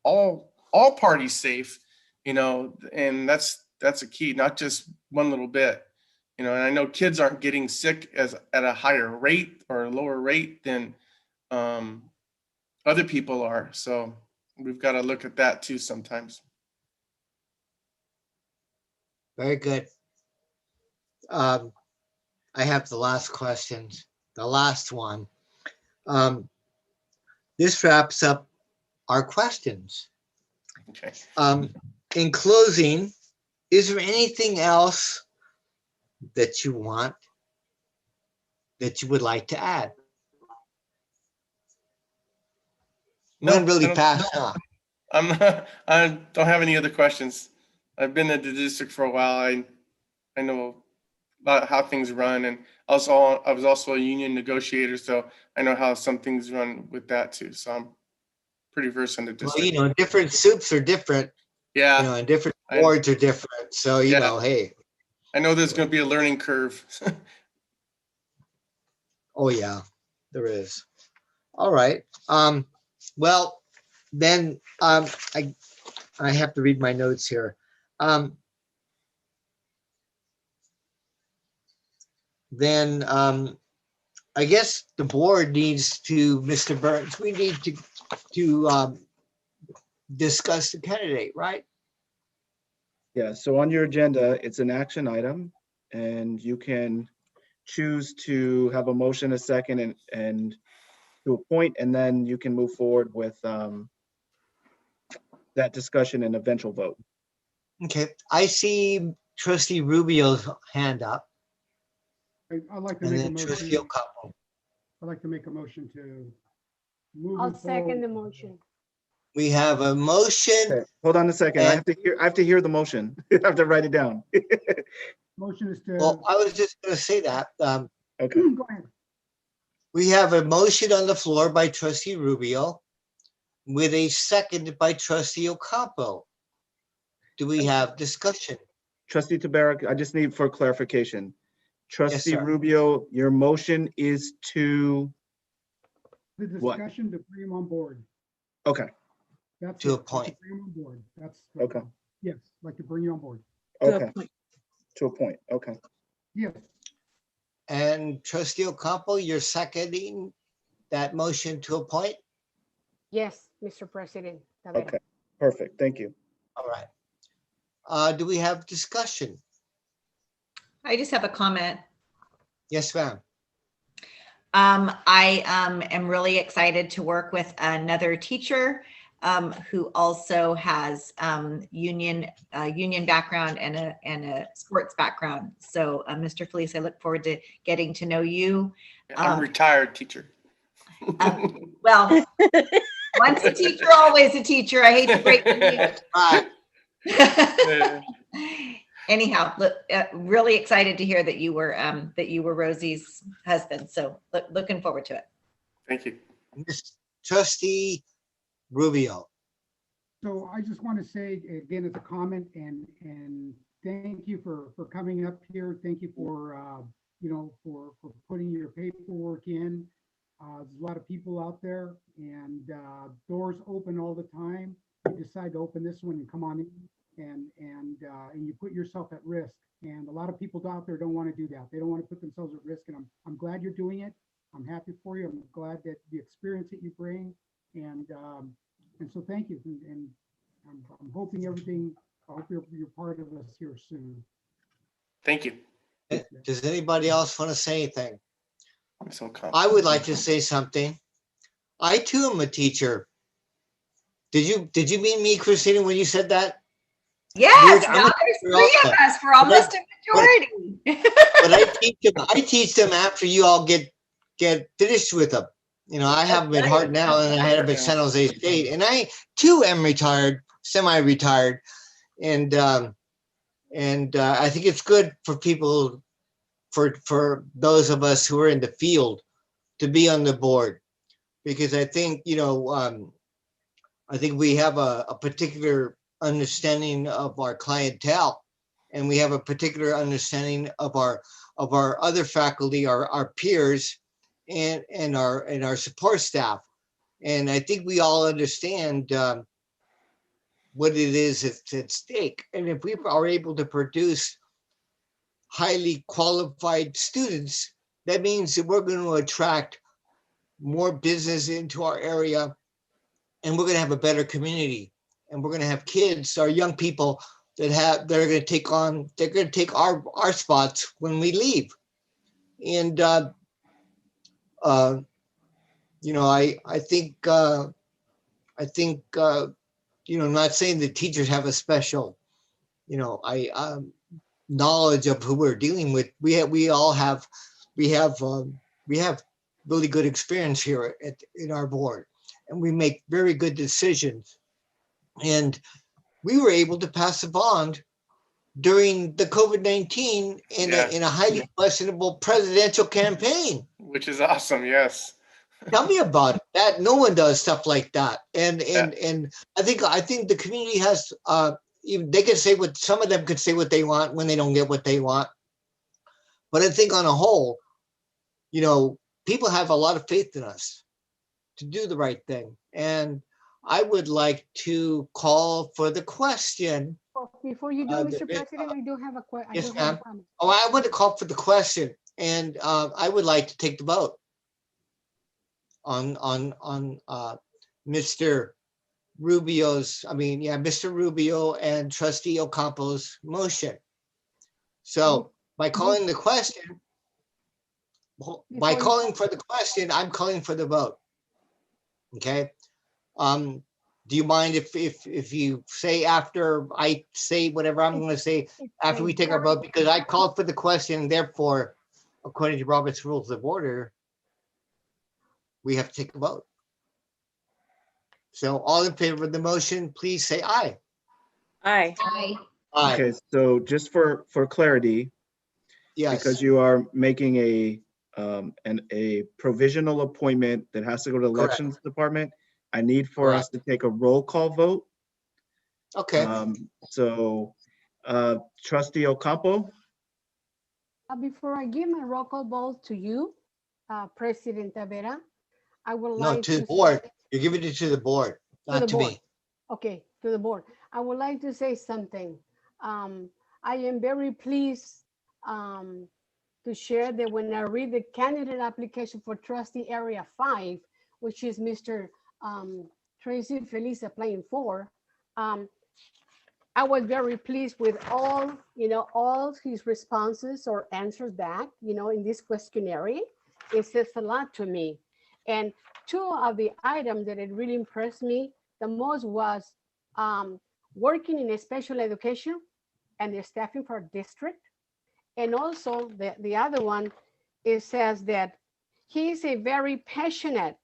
parties safe, you know, and that's a key, not just one little bit, you know. And I know kids aren't getting sick at a higher rate or a lower rate than other people are. So we've got to look at that too sometimes. Very good. I have the last question, the last one. This wraps up our questions. Okay. In closing, is there anything else that you would like to add? No, Went really fast, huh? I don't have any other questions. I've been at the district for a while. I know about how things run, and I was also a union negotiator, so I know how some things run with that too. So I'm pretty versed in the district. Well, you know, different soups are different. Yeah. You know, and different boards are different. So, you know, hey. I know there's going to be a learning curve. Oh yeah, there is. All right. Well, then I have to read my notes here. Then I guess the board needs to, Mr. Burns, we need to discuss the candidate, right? Yeah, so on your agenda, it's an action item, and you can choose to have a motion, a second, and to appoint, and then you can move forward with that discussion and eventual vote. Okay, I see Trustee Rubio's hand up. I'd like to And make a then motion. Trustee Ocampo. I'd like to make a motion to move. I'll it second forward. the motion. We have a motion. Okay, hold on a second. I And- have to hear the motion. I have to write it down. Motion is to. Well, I was just going to say that. Okay. Go ahead. We have a motion on the floor by Trustee Rubio with a second by Trustee Ocampo. Do we have discussion? Trustee Tabarrok, I just need for clarification. Trustee sir. Rubio, your motion is to, The What? discussion to bring him on board. okay, That's To it, appoint. bring him on board. That's. okay, Yes, like to bring you on board. okay. To a point, okay. Yes, And Trustee Ocampo, you're seconding that motion to appoint? Yes, Mr. President. Tavera. Okay. Perfect, thank you. All right. Do we have discussion? I just have a comment. Yes, ma'am. I am really excited to work with another teacher who also has union background and a sports background. So, Mr. Felice, I look forward to getting to know you. I'm a retired teacher. Well, once a teacher, always a teacher. I hate to break the news. Anyhow, look, really excited to hear that you were Rosie's husband. So looking forward to it. Thank you. Miss Trustee Rubio. So I just want to say again as a comment and thank you for coming up here. Thank you for for putting your paperwork in. There's a lot of people out there and doors open all the time. You decide to open this one and come on in and you put yourself at risk. And a lot of people out there don't want to do that. They don't want to put themselves at risk. And I'm glad you're doing it. I'm happy for you. I'm glad that the experience that you bring and so thank you. And I'm hoping everything. I hope you're part of us here soon. Thank you. Does anybody else want to say anything? I'm so confident. I would like to say something. I too am a teacher. Did you mean me, Christina, when you said that? Yes, Dude, now there's three of us. We're almost a majority. But I teach them after you all get finished with them. You know, I have them at Hart now, and I had them at San Jose State, and I too am retired, semi-retired, and I think it's good for people, for those of us who are in the field, to be on the board, because I think I think we have a particular understanding of our clientele, and we have a particular understanding of our other faculty, our peers, and our support staff. And I think we all understand what it is that's at stake. And if we are able to produce highly qualified students, that means that we're going to attract more business into our area, and we're going to have a better community, and we're going to have kids, our young people that are going to take our spots when we leave. And I think not saying that teachers have a special knowledge of who we're dealing with. We have really good experience here in our board, and we make very good decisions. And we were able to pass a bond during the COVID-19 in a highly questionable presidential campaign. Which is awesome, yes. Tell me about it. That no one does stuff like that. And I think the community has they can say what some of them could say what they want when they don't get what they want. But I think on a whole, people have a lot of faith in us to do the right thing. And I would like to call for the question. Before you do, Mr. President, I do have a question. Yes, ma'am. Oh, I want to call for the question, and I would like to take the vote on Mr. Mr. Rubio and Trustee Ocampo's motion. So by calling the question, I'm calling for the vote. Okay. Do you mind if you say after I say whatever I'm going to say after we take our vote? Because I called for the question, therefore, according to Robert's Rules of Order, we have to take a vote. So all in favor of the motion, please say aye. Aye. Aye. Aye. Okay, so just for clarity, Yes. because you are making a provisional appointment that has to go to the Correct. elections department, I need for us to take a roll call vote. Okay. So Trustee Ocampo? Before I give my roll call vote to you, President Tavera, I would No, like to the board. You're giving it to the board, not to me. Okay, to the board. I would like to say something. I am very pleased to share that when I read the candidate application for Trustee Area 5, which is Mr. Tracy Felice applying for, I was very pleased with all, all his responses or answers back, in this questionnaire. It says a lot to me. And two of the items that it really impressed me the most was working in a special education and the staffing for a district. And also the other one, it says that he is a very passionate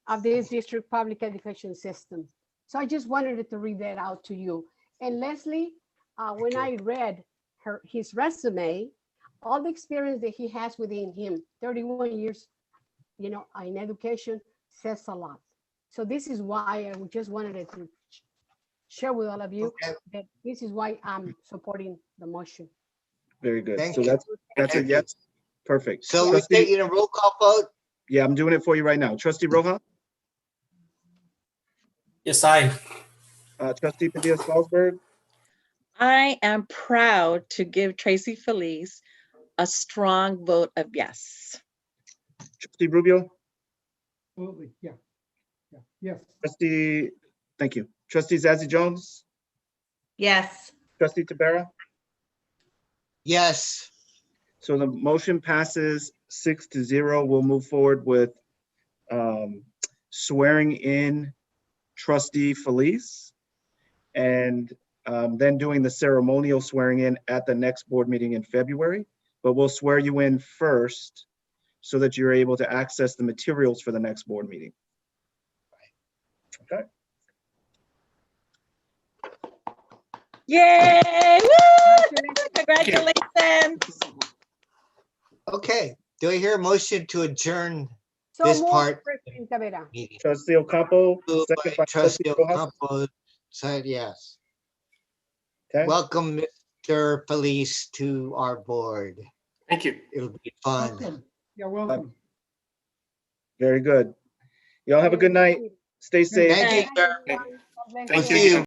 of this district public education system. So I just wanted to read that out to you. And Leslie, when I read his resume, all the experience that he has within him, 31 years, in education, says a lot. So this is why I just wanted to share with all of you that this is why I'm supporting the motion. Very good. Thank So you. that's a Thank you. yes. Perfect. So we're Trustee, taking a roll call vote. yeah, I'm doing it for you right now. Trustee Roja, Yes, I. Trustee Padilla-Salzberg, I am proud to give Tracy Felice a strong vote of yes. Trustee Rubio, Absolutely, yeah. Yes. Trustee, thank you. Trustee Zazie Jones, Yes. Trustee Tabera. Yes. So the motion passes 6-0. We'll move forward with swearing in Trustee Felice and then doing the ceremonial swearing in at the next board meeting in February. But we'll swear you in first so that you're able to access the materials for the next board meeting. Okay. Yay! Woo! Congratulations. Okay. Do I hear a motion to adjourn So this moved, part? President Tavera. Meeting? Trustee Ocampo, Moved second by by Trustee Trustee Rojas. Ocampo, said yes. Okay. Welcome, Mr. Felice, to our board. Thank you. It'll be fun. Welcome. Yeah, welcome. Very good. Y'all have a good night. Stay safe. Thank you, sir. Everyone, God bless Thank We'll you. see you.